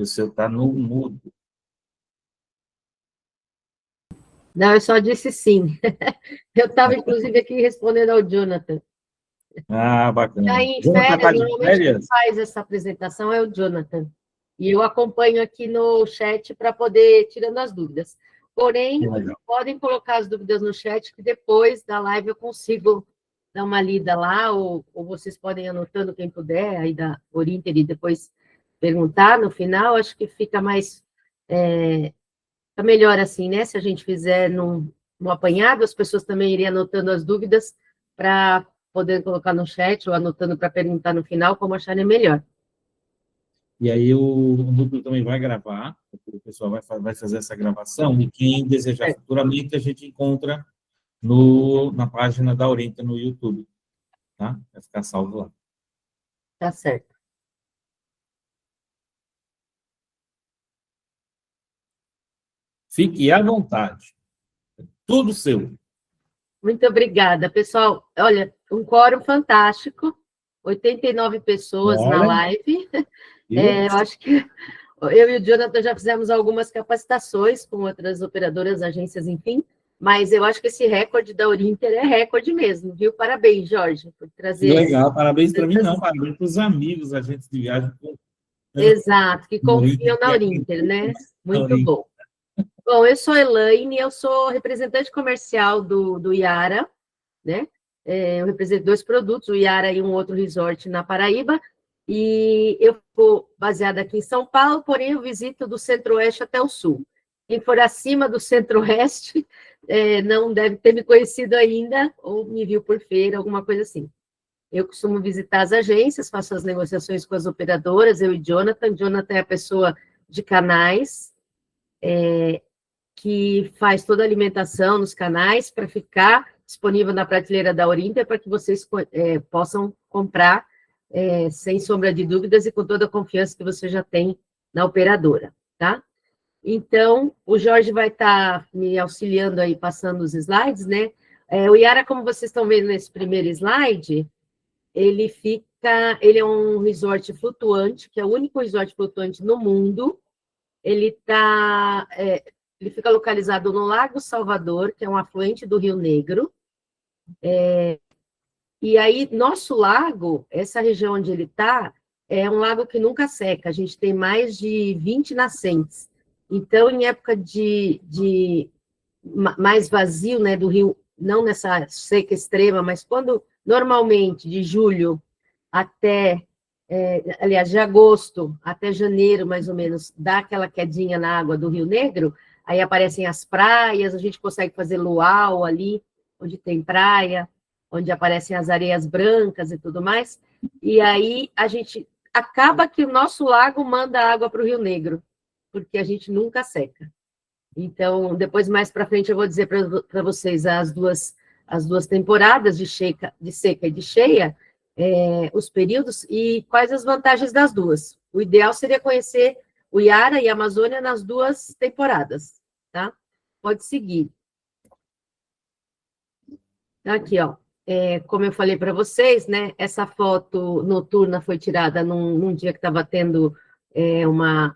O seu está no mudo. Não, eu só disse sim. Eu estava, inclusive, aqui respondendo ao Jonathan. Ah, bacana. Está em Jonathan está férias, de normalmente quem férias? faz essa apresentação é o Jonathan. E eu acompanho aqui no chat para poder ir tirando as dúvidas. Porém, podem colocar as dúvidas no chat, que depois da live eu consigo dar uma lida lá, ou vocês podem ir anotando quem puder, aí da Orinter, e depois perguntar no final. Acho que fica mais... Fica melhor assim, né? Se a gente fizer no apanhado, as pessoas também iriam anotando as dúvidas para poder colocar no chat ou anotando para perguntar no final, como acharem melhor. E aí o núcleo também vai gravar, o pessoal vai fazer essa gravação, e quem desejar futuramente, a gente encontra na página da Orienta no YouTube, tá? Vai ficar salvo lá. Tá certo. Fique à vontade. Tudo seu. Muito obrigada, pessoal. Olha, um quórum fantástico, 89 pessoas na live. Eu acho que eu e o Jonathan já fizemos algumas capacitações com outras operadoras, agências, enfim, mas eu acho que esse recorde da Orinter é recorde mesmo, viu? Parabéns, Jorge, por trazer... Que legal, parabéns para mim não, parabéns para os amigos, agentes de viagem. Exato, que confiam na Orinter, né? Muito bom. Bom, eu sou Elaine, eu sou representante comercial do Iara, né? Eu represento 2 produtos, o Iara e um outro resort na Paraíba, e eu estou baseada aqui em São Paulo, porém eu visito do centro-oeste até o sul. Quem for acima do centro-oeste não deve ter me conhecido ainda, ou me viu por feira, alguma coisa assim. Eu costumo visitar as agências, faço as negociações com as operadoras, eu e Jonathan. Jonathan é a pessoa de canais, que faz toda a alimentação nos canais para ficar disponível na prateleira da Orinter para que vocês possam comprar sem sombra de dúvidas e com toda a confiança que você já tem na operadora, tá? Então, o Jorge vai estar me auxiliando aí, passando os slides, né? O Iara, como vocês estão vendo nesse primeiro slide, ele é um resort flutuante, que é o único resort flutuante no mundo. Ele fica localizado no Lago Salvador, que é um afluente do Rio Negro. E aí, nosso lago, essa região onde ele está, é um lago que nunca seca. A gente tem mais de 20 nascentes. Então, em época de mais vazio, né, do rio, não nessa seca extrema, mas quando, normalmente, de julho até, aliás, de agosto até janeiro, mais ou menos, dá aquela quedinha na água do Rio Negro, aí aparecem as praias, a gente consegue fazer luau ali, onde tem praia, onde aparecem as areias brancas e tudo mais, e aí a gente acaba que o nosso lago manda água para o Rio Negro, porque a gente nunca seca. Então, depois, mais para frente, eu vou dizer para vocês as duas temporadas de seca e de cheia, os períodos e quais as vantagens das duas. O ideal seria conhecer o Iara e a Amazônia nas 2 temporadas, tá? Pode seguir. Aqui, ó. Como eu falei para vocês, né? Essa foto noturna foi tirada num dia que estava tendo uma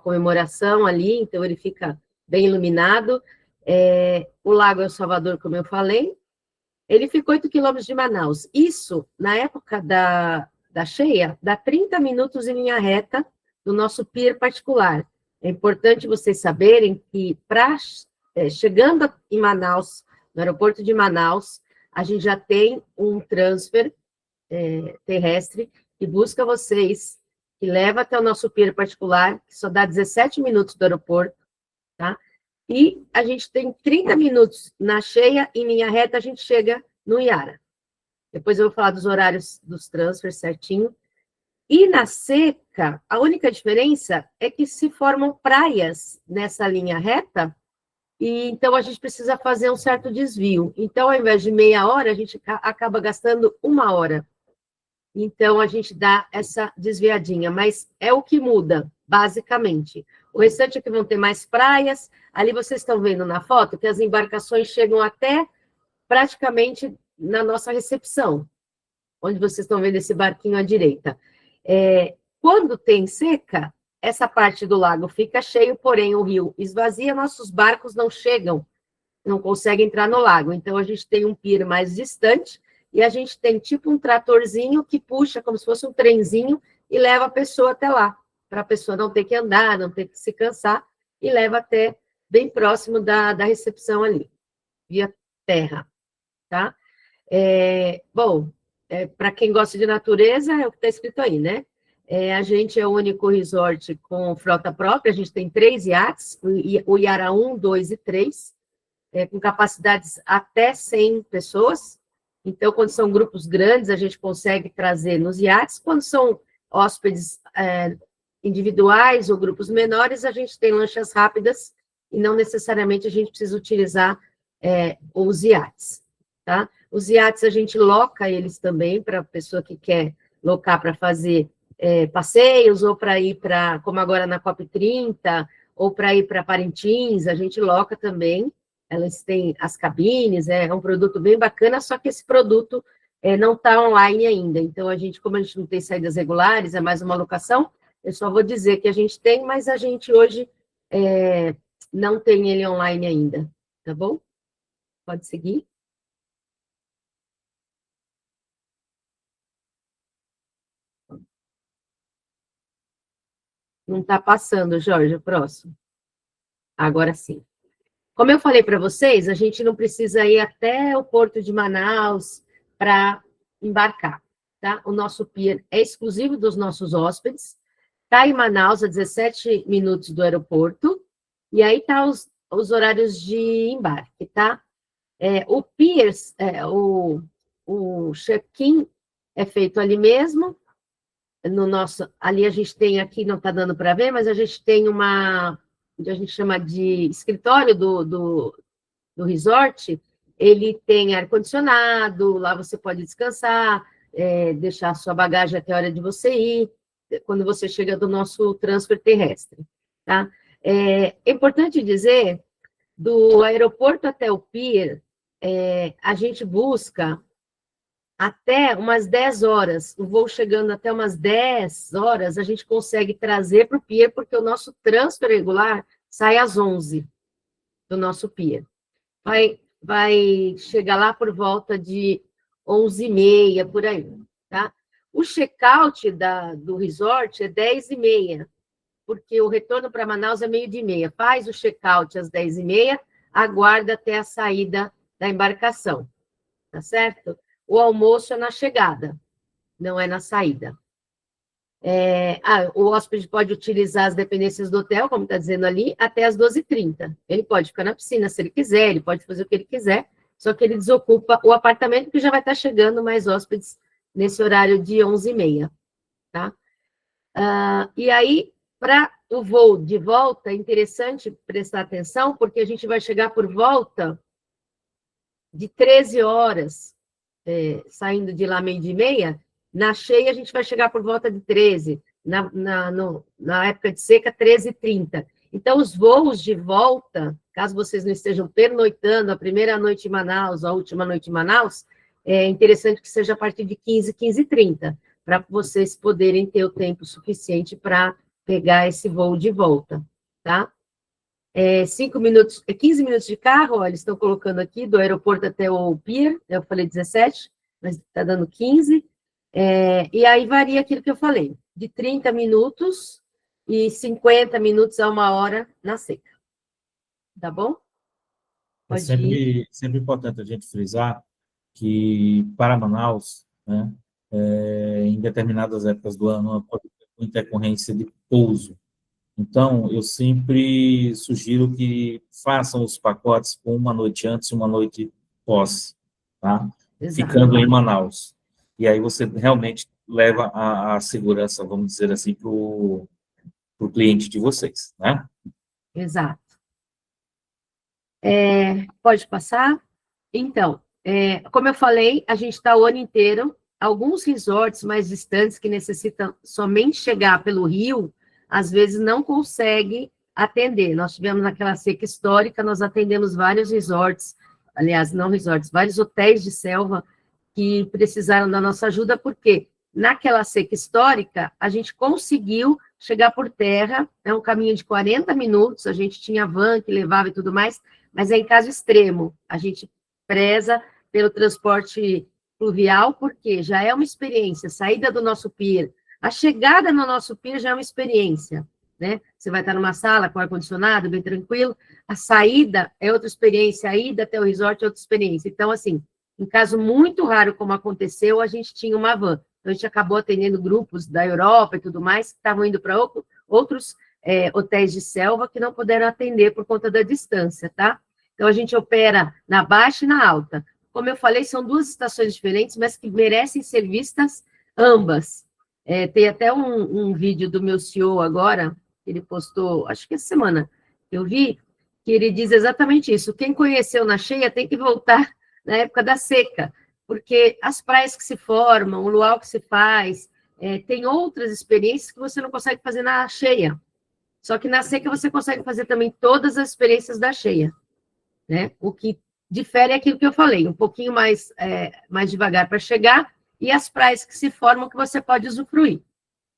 comemoração ali, então ele fica bem iluminado. O Lago El Salvador, como eu falei, ele fica 8 quilômetros de Manaus. Isso, na época da cheia, dá 30 minutos em linha reta do nosso pier particular. É importante vocês saberem que, chegando em Manaus, no aeroporto de Manaus, a gente já tem um transfer terrestre que busca vocês, que leva até o nosso pier particular, que só dá 17 minutos do aeroporto, tá? E a gente tem 30 minutos na cheia, em linha reta, a gente chega no Iara. Depois eu vou falar dos horários dos transfers certinho. E na seca, a única diferença é que se formam praias nessa linha reta, e então a gente precisa fazer um certo desvio. Então, ao invés de meia hora, a gente acaba gastando 1 hora. Então, a gente dá essa desviadinha, mas é o que muda, basicamente. O restante é que vão ter mais praias. Ali vocês estão vendo na foto que as embarcações chegam até praticamente na nossa recepção, onde vocês estão vendo esse barquinho à direita. Quando tem seca, essa parte do lago fica cheio, porém o rio esvazia, nossos barcos não chegam, não conseguem entrar no lago. Então, a gente tem um pier mais distante e a gente tem tipo um tratorzinho que puxa como se fosse um trenzinho e leva a pessoa até lá, para a pessoa não ter que andar, não ter que se cansar, e leva até bem próximo da recepção ali, via terra, tá? Para quem gosta de natureza, é o que está escrito aí, né? A gente é o único resort com frota própria, a gente tem 3 iates, o Iara 1, 2 e 3, com capacidades até 100 pessoas. Então, quando são grupos grandes, a gente consegue trazer nos iates. Quando são hóspedes individuais ou grupos menores, a gente tem lanchas rápidas e não necessariamente a gente precisa utilizar os iates, tá? Os iates, a gente loca eles também para a pessoa que quer locar para fazer passeios, ou para ir para, como agora na COP30, ou para ir para Parintins, a gente loca também. Elas têm as cabines, é um produto bem bacana, só que esse produto não está online ainda. Então, como a gente não tem saídas regulares, é mais uma locação, eu só vou dizer que a gente tem, mas a gente hoje não tem ele online ainda, tá bom? Pode seguir. Não está passando, Jorge, o próximo. Agora sim. Como eu falei para vocês, a gente não precisa ir até o porto de Manaus para embarcar, tá? O nosso pier é exclusivo dos nossos hóspedes, está em Manaus, a 17 minutos do aeroporto, e aí tá os horários de embarque, tá? O pier, o check-in é feito ali mesmo, ali a gente tem, aqui não está dando para ver, mas a gente tem que a gente chama de escritório do resort, ele tem ar-condicionado, lá você pode descansar, deixar sua bagagem até a hora de você ir, quando você chega do nosso transfer terrestre, tá? É importante dizer, do aeroporto até o pier, a gente busca até umas 10 horas, o voo chegando até umas 10 horas, a gente consegue trazer para o pier, porque o nosso transfer regular sai às 11 do nosso pier. Vai chegar lá por volta de 11h30, por aí, tá? O check-out do resort é 10h30, porque o retorno para Manaus é 12h30. Faz o check-out às 10h30, aguarda até a saída da embarcação, tá certo? O almoço é na chegada, não é na saída. O hóspede pode utilizar as dependências do hotel, como está dizendo ali, até as 12h30. Ele pode ficar na piscina se ele quiser, ele pode fazer o que ele quiser, só que ele desocupa o apartamento, que já vai estar chegando mais hóspedes nesse horário de 11h30, tá? E aí, para o voo de volta, é interessante prestar atenção, porque a gente vai chegar por volta de 13 horas, saindo de lá 12h30, na cheia a gente vai chegar por volta de 13, na época de seca, 13h30. Então, os voos de volta, caso vocês não estejam pernoitando a primeira noite em Manaus, a última noite em Manaus, é interessante que seja a partir de 15h30, para vocês poderem ter o tempo suficiente para pegar esse voo de volta, tá? 15 minutos de carro, ó, eles estão colocando aqui, do aeroporto até o pier, eu falei 17, mas está dando 15, e aí varia aquilo que eu falei, de 30 minutos e 50 minutos a 1 hora na seca, tá bom? É sempre importante a gente frisar que para Manaus, né, em determinadas épocas do ano, pode ter muita intercorrência de pouso. Então, eu sempre sugiro que façam os pacotes com uma noite antes e uma noite pós, tá? Ficando em Manaus. E aí você realmente leva a segurança, vamos dizer assim, para o cliente de vocês, né? Exato. Pode passar? Então, como eu falei, a gente está o ano inteiro. Alguns resorts mais distantes que necessitam somente chegar pelo rio, às vezes não consegue atender. Nós tivemos naquela seca histórica, nós atendemos vários resorts, aliás, não resorts, vários hotéis de selva que precisaram da nossa ajuda, porque naquela seca histórica, a gente conseguiu chegar por terra, é um caminho de 40 minutos, a gente tinha van que levava e tudo mais, mas é em caso extremo, a gente preza pelo transporte fluvial, porque já é uma experiência, saída do nosso pier, a chegada no nosso pier já é uma experiência, né? Você vai estar numa sala com ar-condicionado, bem tranquilo, a saída é outra experiência, a ida até o resort é outra experiência. Então, assim, em caso muito raro, como aconteceu, a gente tinha uma van. Então, a gente acabou atendendo grupos da Europa e tudo mais, que estavam indo para outros hotéis de selva que não puderam atender por conta da distância, tá? Então, a gente opera na baixa e na alta. Como eu falei, são duas estações diferentes, mas que merecem ser vistas ambas. Tem até um vídeo do meu CEO agora, que ele postou, acho que essa semana, eu vi, que ele diz exatamente isso. Quem conheceu na cheia tem que voltar na época da seca, porque as praias que se formam, o luau que se faz, tem outras experiências que você não consegue fazer na cheia. Só que na seca você consegue fazer também todas as experiências da cheia, né? O que difere é aquilo que eu falei, um pouquinho mais devagar para chegar, e as praias que se formam que você pode usufruir,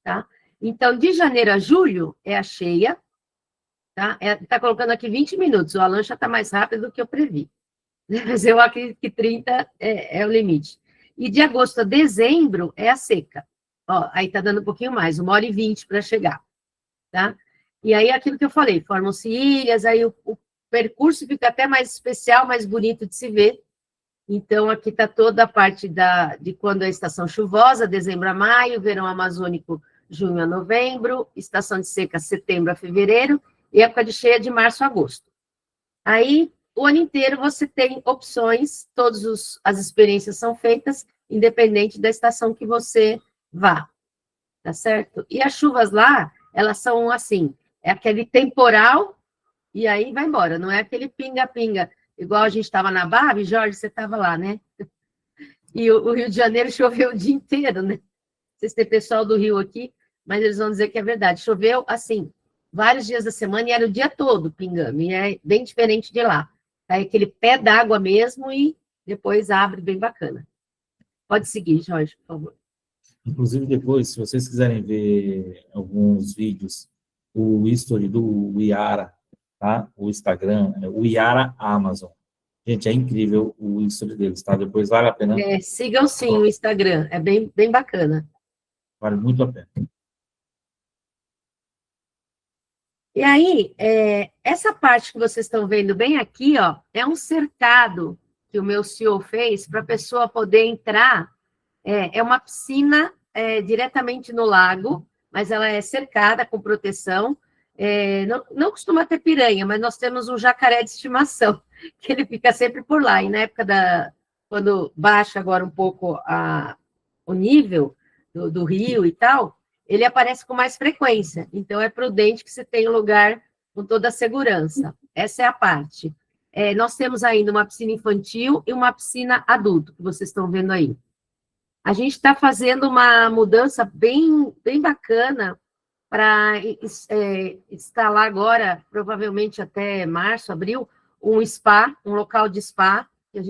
tá? Então, de janeiro a julho é a cheia, tá? Tá colocando aqui 20 minutos, o Alan já está mais rápido do que eu previ. Mas eu acredito que 30 é o limite. E de agosto a dezembro é a seca. Ó, aí está dando um pouquinho mais, 1h20 para chegar, tá? E aí, aquilo que eu falei, formam-se ilhas, aí o percurso fica até mais especial, mais bonito de se ver. Então, aqui está toda a parte de quando é a estação chuvosa, dezembro a maio, verão amazônico, junho a novembro, estação de seca, setembro a fevereiro, e época de cheia de março a agosto. Aí, o ano inteiro você tem opções, todas as experiências são feitas, independente da estação que você vá, tá certo? E as chuvas lá, elas são assim, é aquele temporal, e aí vai embora, não é aquele pinga-pinga, igual a gente estava na Barbie, Jorge, você estava lá, né? E o Rio de Janeiro choveu o dia inteiro, né? Vocês têm pessoal do Rio aqui, mas eles vão dizer que é verdade. Choveu, assim, vários dias da semana e era o dia todo pingando, e é bem diferente de lá. É aquele pé d'água mesmo e depois abre bem bacana. Pode seguir, Jorge, por favor. Inclusive, depois, se vocês quiserem ver alguns vídeos, o history do Iara, tá? O Instagram, o Iara Amazon. Gente, é incrível o history deles, tá? Depois vale a pena. Sigam sim o Instagram, é bem, bem bacana. Vale muito a pena. E aí, essa parte que vocês estão vendo bem aqui, ó, é um cercado que o meu CEO fez para a pessoa poder entrar. É uma piscina diretamente no lago, mas ela é cercada com proteção. Não costuma ter piranha, mas nós temos um jacaré de estimação, que ele fica sempre por lá. E na época quando baixa agora um pouco o nível do rio e tal, ele aparece com mais frequência. Então, é prudente que você tenha um lugar com toda a segurança. Essa é a parte. Nós temos ainda uma piscina infantil e uma piscina adulto, que vocês estão vendo aí. A gente está fazendo uma mudança bem, bem bacana para instalar agora, provavelmente até março, abril, um spa, um local de spa, que a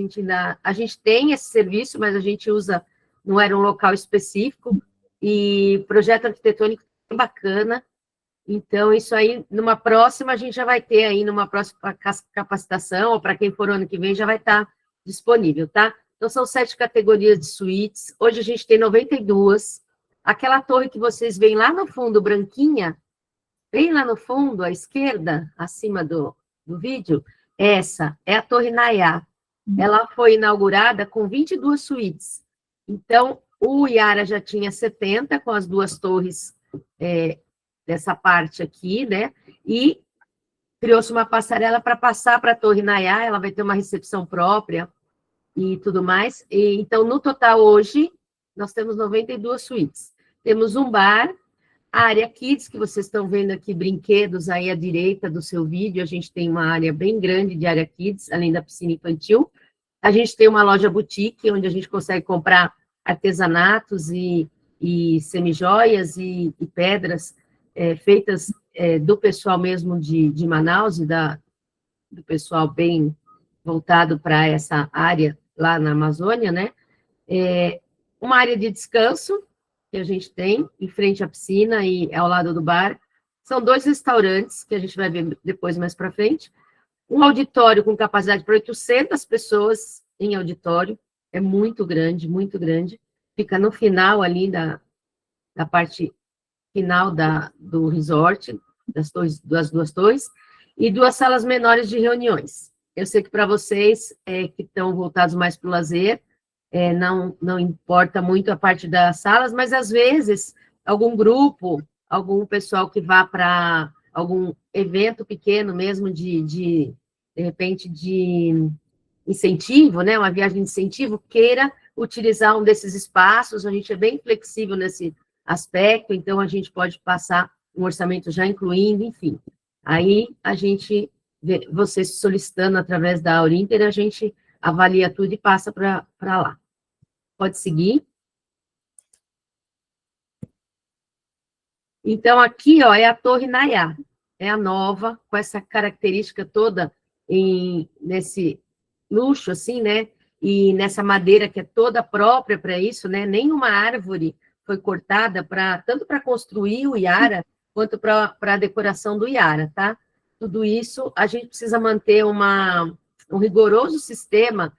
gente tem esse serviço, mas a gente usa, não era um local específico, e projeto arquitetônico bem bacana. Então, isso aí, numa próxima, a gente já vai ter aí, numa próxima capacitação, ou para quem for ano que vem, já vai estar disponível, tá? Então, são 7 categorias de suítes. Hoje a gente tem 92. Aquela torre que vocês veem lá no fundo, branquinha, bem lá no fundo, à esquerda, acima do vídeo, essa é a Torre Nayá. Ela foi inaugurada com 22 suítes. Então, o Iara já tinha 70, com as 2 torres dessa parte aqui, né? E criou-se uma passarela para passar para a Torre Nayá, ela vai ter uma recepção própria e tudo mais. Então, no total, hoje, nós temos 92 suítes. Temos um bar, a área Kids, que vocês estão vendo aqui, brinquedos aí à direita do seu vídeo, a gente tem uma área bem grande de área Kids, além da piscina infantil. A gente tem uma loja boutique, onde a gente consegue comprar artesanatos e semijoias e pedras feitas do pessoal mesmo de Manaus e do pessoal bem voltado para essa área lá na Amazônia, né? Uma área de descanso, que a gente tem, em frente à piscina e ao lado do bar. São 2 restaurantes, que a gente vai ver depois mais para frente. Um auditório com capacidade para 800 pessoas em auditório. É muito grande, muito grande. Fica no final ali da parte final do resort, das 2 torres, e 2 salas menores de reuniões. Eu sei que para vocês que estão voltados mais para o lazer, não importa muito a parte das salas, mas às vezes algum grupo, algum pessoal que vá para algum evento pequeno mesmo de repente, de incentivo, né, uma viagem de incentivo, queira utilizar um desses espaços, a gente é bem flexível nesse aspecto, então a gente pode passar um orçamento já incluindo, enfim. Aí a gente, você solicitando através da Aurinter, a gente avalia tudo e passa para lá. Pode seguir. Então, aqui, ó, é a Torre Nayá, é a nova, com essa característica toda nesse luxo, assim, né? E nessa madeira que é toda própria para isso, né? Nenhuma árvore foi cortada tanto para construir o Iara, quanto para a decoração do Iara, tá? Tudo isso, a gente precisa manter um rigoroso sistema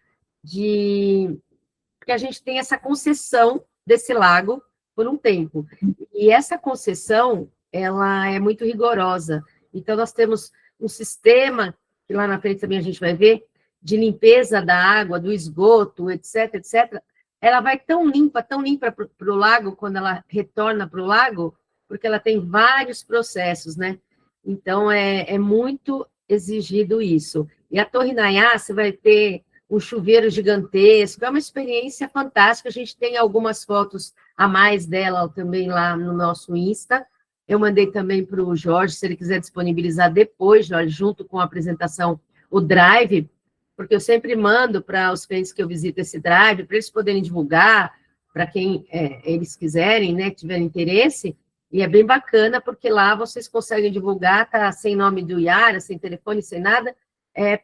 porque a gente tem essa concessão desse lago por um tempo. E essa concessão, ela é muito rigorosa. Então, nós temos um sistema, que lá na frente também a gente vai ver, de limpeza da água, do esgoto, etc., etc., ela vai tão limpa para o lago, quando ela retorna para o lago, porque ela tem vários processos, né? Então, é muito exigido isso. E a Torre Nayá, você vai ter um chuveiro gigantesco, é uma experiência fantástica, a gente tem algumas fotos a mais dela também lá no nosso Insta. Eu mandei também para o Jorge, se ele quiser disponibilizar depois, Jorge, junto com a apresentação, o Drive, porque eu sempre mando para os clientes que eu visito esse Drive, para eles poderem divulgar, para quem eles quiserem, né, tiverem interesse, e é bem bacana, porque lá vocês conseguem divulgar, tá sem nome do Iara, sem telefone, sem nada,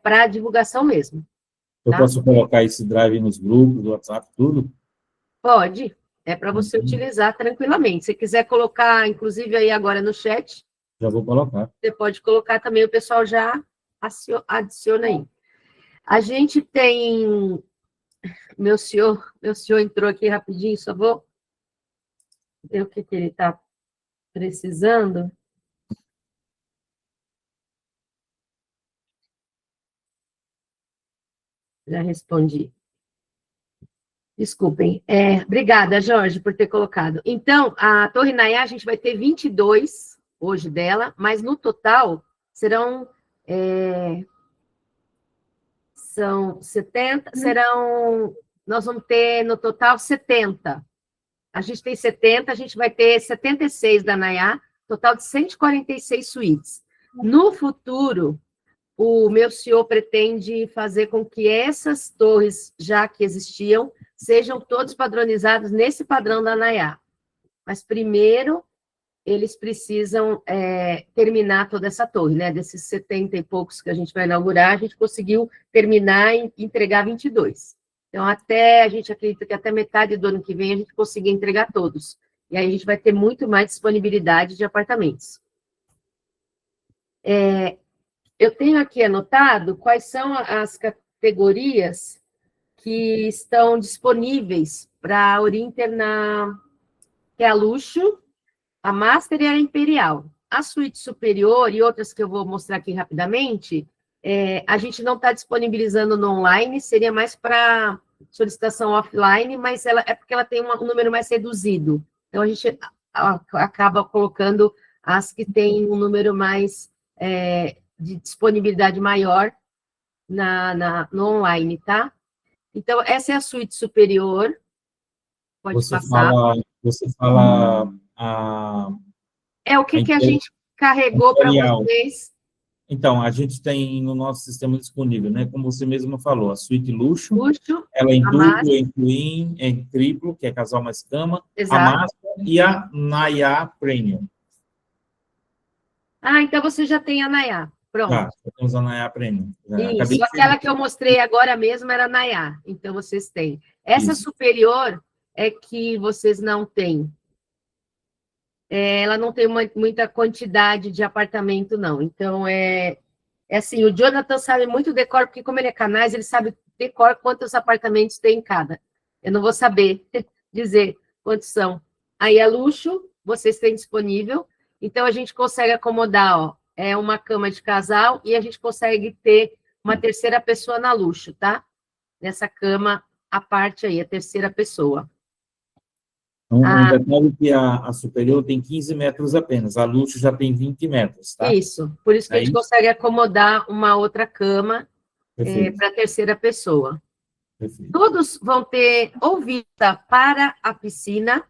para divulgação mesmo. Eu posso colocar esse Drive nos grupos, do WhatsApp, tudo? Pode. É para você utilizar tranquilamente. Se quiser colocar, inclusive, aí agora no chat... Já vou colocar. Você pode colocar também, o pessoal já adiciona aí. A gente tem... Meu senhor entrou aqui rapidinho, só vou ver o que ele está precisando. Já respondi. Desculpem. Obrigada, Jorge, por ter colocado. Então, a Torre Nayá, a gente vai ter 22 hoje dela, mas no total são 70, nós vamos ter no total 70. A gente tem 70, a gente vai ter 76 da Nayá, total de 146 suítes. No futuro, o meu senhor pretende fazer com que essas torres, já que existiam, sejam todos padronizados nesse padrão da Nayá. Mas primeiro, eles precisam terminar toda essa torre, né? Desses 70 e poucos que a gente vai inaugurar, a gente conseguiu terminar e entregar 22. Então, a gente acredita que até metade do ano que vem a gente consiga entregar todos. E aí a gente vai ter muito mais disponibilidade de apartamentos. Eu tenho aqui anotado quais são as categorias que estão disponíveis para a Aurinter, que é a luxo, a Master e a Imperial. A suíte superior e outras que eu vou mostrar aqui rapidamente, a gente não está disponibilizando no online, seria mais para solicitação offline, mas é porque ela tem um número mais reduzido. Então, a gente acaba colocando as que têm um número mais de disponibilidade maior no online, tá? Então, essa é a suíte superior. Pode passar. Você fala o que a gente carregou para vocês. Então, a gente tem no nosso sistema disponível, né? Como você mesma falou, a suíte luxo, ela é em duplo, em twin, em triplo, que é casal mais cama, exato, a Master e a Nayá Premium. Então você já tem a Nayá. Pronto. Já temos a Nayá Premium. Isso, aquela que eu mostrei agora mesmo era a Nayá. Então, vocês têm. Essa superior é que vocês não têm. ela não tem muita quantidade de apartamento, não. Então, assim, o Jonathan sabe muito decor, porque como ele é canais, ele sabe decor quantos apartamentos tem em cada. Eu não vou saber dizer quantos são. Aí é luxo, vocês têm disponível. Então, a gente consegue acomodar, ó, uma cama de casal e a gente consegue ter uma terceira pessoa na luxo, tá? Nessa cama, a parte aí, a terceira pessoa. Um detalhe que a superior tem 15 metros apenas, a luxo já tem 20 metros, tá? Isso, por isso que a gente consegue acomodar uma outra cama para a terceira pessoa. Perfeito. Todos vão ter ou vista para a piscina,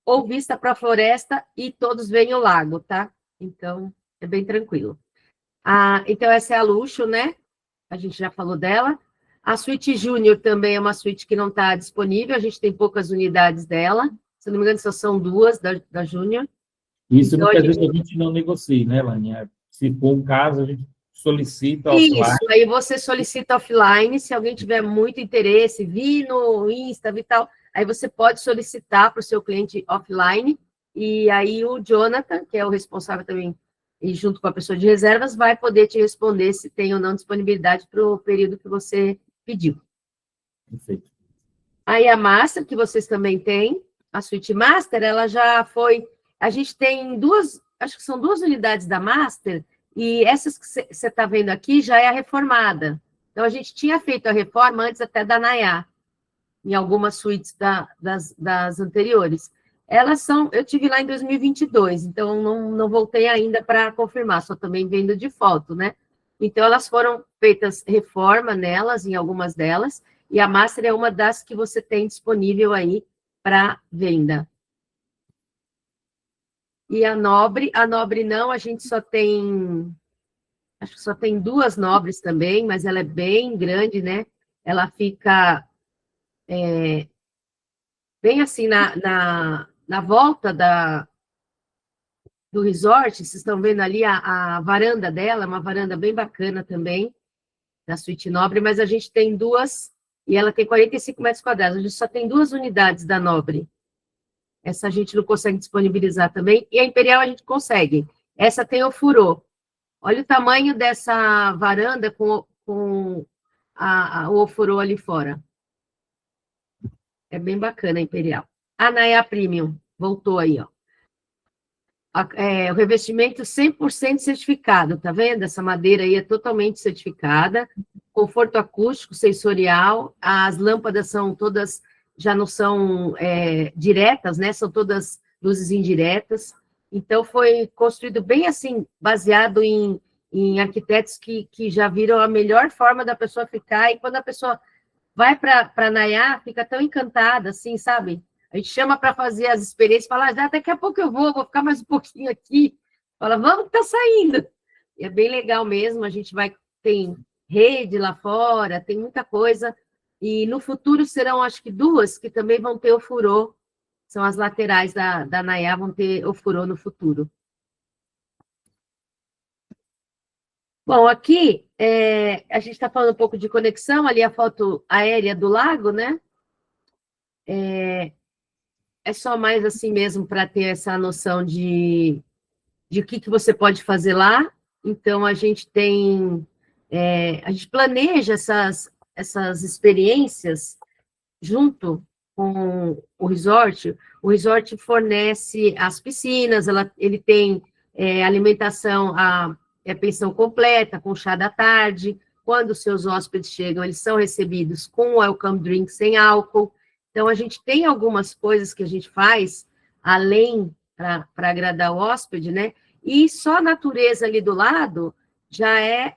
ou vista para a floresta, e todos veem o lago, tá? Então, é bem tranquilo. Então, essa é a luxo, né? A gente já falou dela. A suíte Júnior também é uma suíte que não está disponível, a gente tem poucas unidades dela. Se não me engano, só são 2 da Júnior. Isso então, não quer dizer que a gente não negocie, né, Laninha? Se for um caso, a gente solicita offline. Isso, aí você solicita offline, se alguém tiver muito interesse, vi no Insta, vi tal, aí você pode solicitar para o seu cliente offline, e aí o Jonathan, que é o responsável também, e junto com a pessoa de reservas, vai poder te responder se tem ou não disponibilidade para o período que você pediu. Perfeito. Aí a Master, que vocês também têm, a Suite Master, ela já foi... A gente tem acho que são 2 unidades da Master, e essas que você está vendo aqui já é a reformada. Então, a gente tinha feito a reforma antes até da Nayá, em algumas suítes das anteriores. Elas são... Eu tive lá em 2022, então não voltei ainda para confirmar, só também vendo de foto, né? Então, elas foram feitas reforma nelas, em algumas delas, e a Master é uma das que você tem disponível aí para venda. E a Nobre não, a gente só tem... Acho que só tem 2 Nobres também, mas ela é bem grande, né? Ela fica bem assim na volta do resort. Vocês estão vendo ali a varanda dela, uma varanda bem bacana também, da Suíte Nobre, mas a gente tem 2, e ela tem 45 metros quadrados. A gente só tem 2 unidades da Nobre. Essa a gente não consegue disponibilizar também, e a Imperial a gente consegue. Essa tem o furô. Olha o tamanho dessa varanda com o ofurô ali fora. É bem bacana a Imperial. A Nayá Premium, voltou aí, ó. O revestimento 100% certificado, tá vendo? Essa madeira aí é totalmente certificada. Conforto acústico, sensorial. As lâmpadas são todas, já não são diretas, né? São todas luzes indiretas. Então, foi construído bem assim, baseado em arquitetos que já viram a melhor forma da pessoa ficar, e quando a pessoa vai para Nayá, fica tão encantada, assim, sabe? A gente chama para fazer as experiências, fala, daqui a pouco eu vou ficar mais um pouquinho aqui. Fala, vamos que tá saindo. E é bem legal mesmo, a gente tem rede lá fora, tem muita coisa, e no futuro serão, acho que 2, que também vão ter o furô, são as laterais da Nayá, vão ter o furô no futuro. Bom, aqui a gente está falando um pouco de conexão, ali a foto aérea do lago, né? É só mais assim mesmo para ter essa noção de o que você pode fazer lá. Então, a gente planeja essas experiências junto com o resort. O resort fornece as piscinas, ele tem alimentação, pensão completa, com chá da tarde. Quando os seus hóspedes chegam, eles são recebidos com welcome drink sem álcool. Então, a gente tem algumas coisas que a gente faz, além para agradar o hóspede, né? E só a natureza ali do lado já é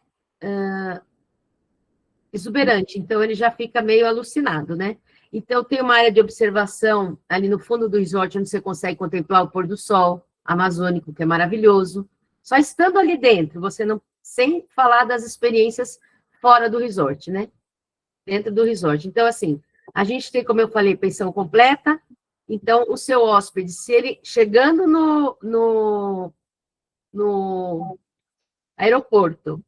exuberante, então ele já fica meio alucinado, né? Então, tem uma área de observação ali no fundo do resort, onde você consegue contemplar o pôr do sol amazônico, que é maravilhoso. Só estando ali dentro, sem falar das experiências fora do resort, né? Dentro do resort. Então, assim, a gente tem, como eu falei, pensão completa. Então, o seu hóspede, se ele chegando no aeroporto,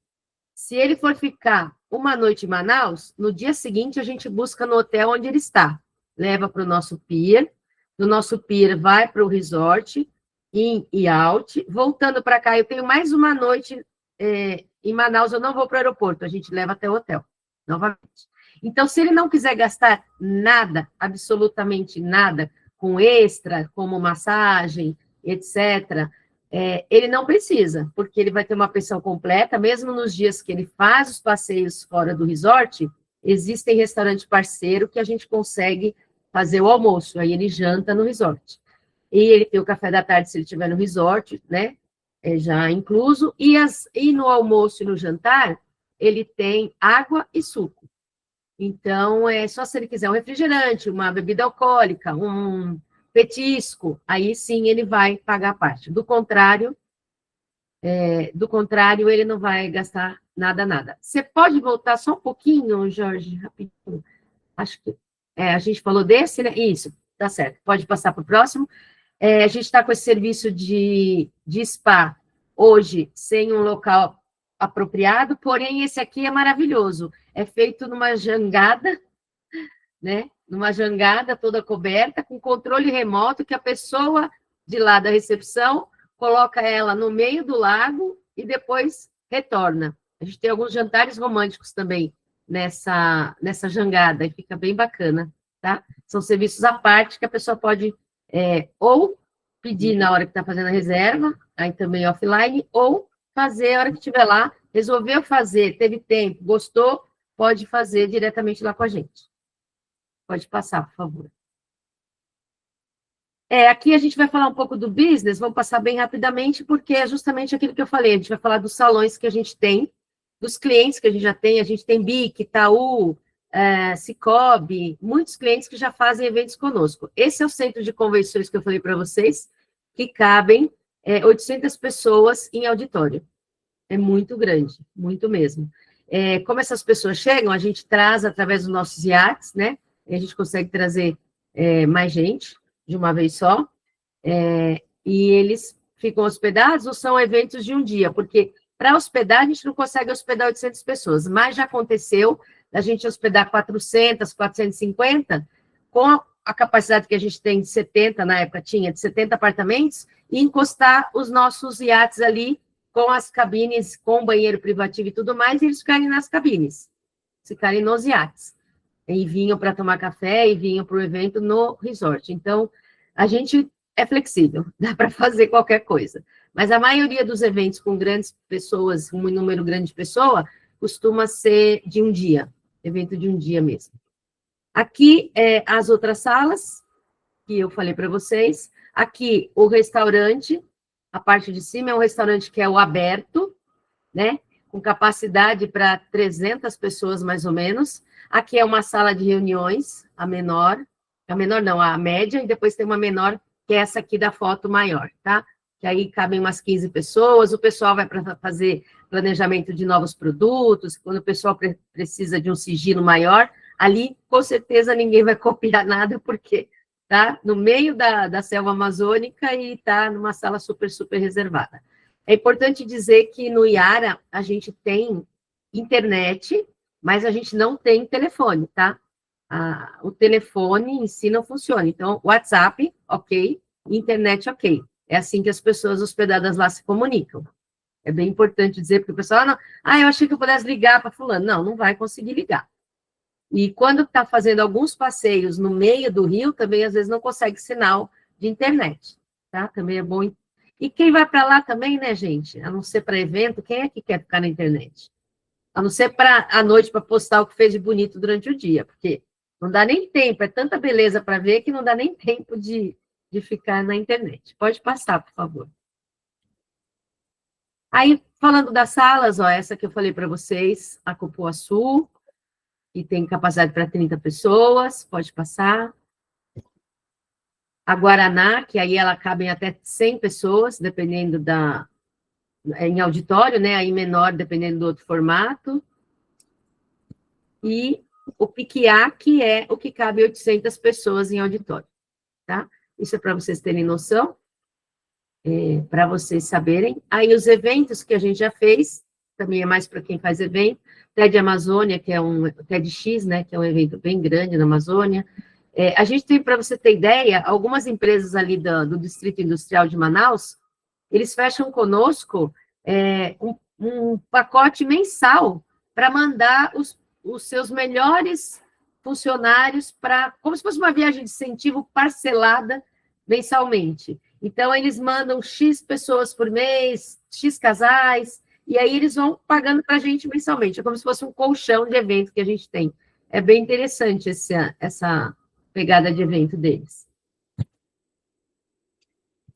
se ele for ficar uma noite em Manaus, no dia seguinte a gente busca no hotel onde ele está. Leva para o nosso pier, do nosso pier vai para o resort, in e out. Voltando para cá, eu tenho mais uma noite em Manaus, eu não vou para o aeroporto, a gente leva até o hotel, novamente. Então, se ele não quiser gastar nada, absolutamente nada, com extra, como massagem, etc., ele não precisa, porque ele vai ter uma pensão completa, mesmo nos dias que ele faz os passeios fora do resort, existem restaurante parceiro que a gente consegue fazer o almoço, aí ele janta no resort. E ele tem o café da tarde, se ele estiver no resort, né, já incluso, e no almoço e no jantar, ele tem água e suco. Então, é só se ele quiser um refrigerante, uma bebida alcoólica, um petisco, aí sim ele vai pagar a parte. Do contrário, ele não vai gastar nada. Você pode voltar só um pouquinho, Jorge, rapidinho? Acho que a gente falou desse, né? Isso, tá certo. Pode passar para o próximo. A gente está com esse serviço de spa hoje sem um local apropriado, porém esse aqui é maravilhoso. É feito numa jangada, né? Numa jangada toda coberta, com controle remoto, que a pessoa de lá da recepção coloca ela no meio do lago e depois retorna. A gente tem alguns jantares românticos também nessa jangada, e fica bem bacana, tá? São serviços à parte que a pessoa pode ou pedir na hora que está fazendo a reserva, aí também offline, ou fazer a hora que estiver lá, resolveu fazer, teve tempo, gostou, pode fazer diretamente lá com a gente. Pode passar, por favor. Aqui a gente vai falar um pouco do business, vamos passar bem rapidamente, porque é justamente aquilo que eu falei, a gente vai falar dos salões que a gente tem, dos clientes que a gente tem BIC, Itaú, Cicobi, muitos clientes que já fazem eventos conosco. Esse é o centro de convenções que eu falei para vocês, que cabem 800 pessoas em auditório. É muito grande, muito mesmo. Como essas pessoas chegam, a gente traz através dos nossos iates, né? E a gente consegue trazer mais gente de uma vez só, e eles ficam hospedados ou são eventos de um dia, porque para hospedar a gente não consegue hospedar 800 pessoas, mas já aconteceu a gente hospedar 400, 450, com a capacidade que a gente tem de 70, na época tinha, de 70 apartamentos, e encostar os nossos iates ali com as cabines, com banheiro privativo e tudo mais, e eles ficarem nas cabines, ficarem nos iates. E vinham para tomar café e vinham para o evento no resort. Então, a gente é flexível, dá para fazer qualquer coisa. Mas a maioria dos eventos com grandes pessoas, um número grande de pessoas, costuma ser de um dia, evento de um dia mesmo. Aqui, as outras salas, que eu falei para vocês. Aqui, o restaurante, a parte de cima é um restaurante que é o aberto, né? Com capacidade para 300 pessoas, mais ou menos. Aqui é uma sala de reuniões, a média, e depois tem uma menor, que é essa aqui da foto maior, tá? Que aí cabem umas 15 pessoas, o pessoal vai para fazer planejamento de novos produtos, quando o pessoal precisa de um sigilo maior, ali, com certeza, ninguém vai copiar nada, porque tá no meio da selva amazônica e tá numa sala super, super reservada. É importante dizer que no Iara a gente tem internet, mas a gente não tem telefone, tá? O telefone em si não funciona. Então, WhatsApp, ok, internet, ok. É assim que as pessoas hospedadas lá se comunicam. É bem importante dizer, porque o pessoal, eu achei que eu pudesse ligar para fulano. Não vai conseguir ligar. E quando está fazendo alguns passeios no meio do rio, também às vezes não consegue sinal de internet, tá? Também é bom. E quem vai para lá também, né, gente? A não ser para evento, quem é que quer ficar na internet? A não ser para a noite para postar o que fez de bonito durante o dia, porque não dá nem tempo, é tanta beleza para ver que não dá nem tempo de ficar na internet. Pode passar, por favor. Aí, falando das salas, essa que eu falei para vocês, a Cupuaçu, que tem capacidade para 30 pessoas, pode passar. A Guaraná, que aí ela cabe em até 100 pessoas, dependendo em auditório, né? Aí menor, dependendo do outro formato. E o Piquiá, que é o que cabe 800 pessoas em auditório, tá? Isso é para vocês terem noção, para vocês saberem. Aí os eventos que a gente já fez, também é mais para quem faz evento, TED Amazônia, que é um TEDx, né? Que é um evento bem grande na Amazônia. A gente tem, para você ter ideia, algumas empresas ali do Distrito Industrial de Manaus, eles fecham conosco um pacote mensal para mandar os seus melhores funcionários para, como se fosse uma viagem de incentivo parcelada mensalmente. Então, eles mandam X pessoas por mês, X casais, e aí eles vão pagando para a gente mensalmente. É como se fosse um colchão de evento que a gente tem. É bem interessante essa pegada de evento deles.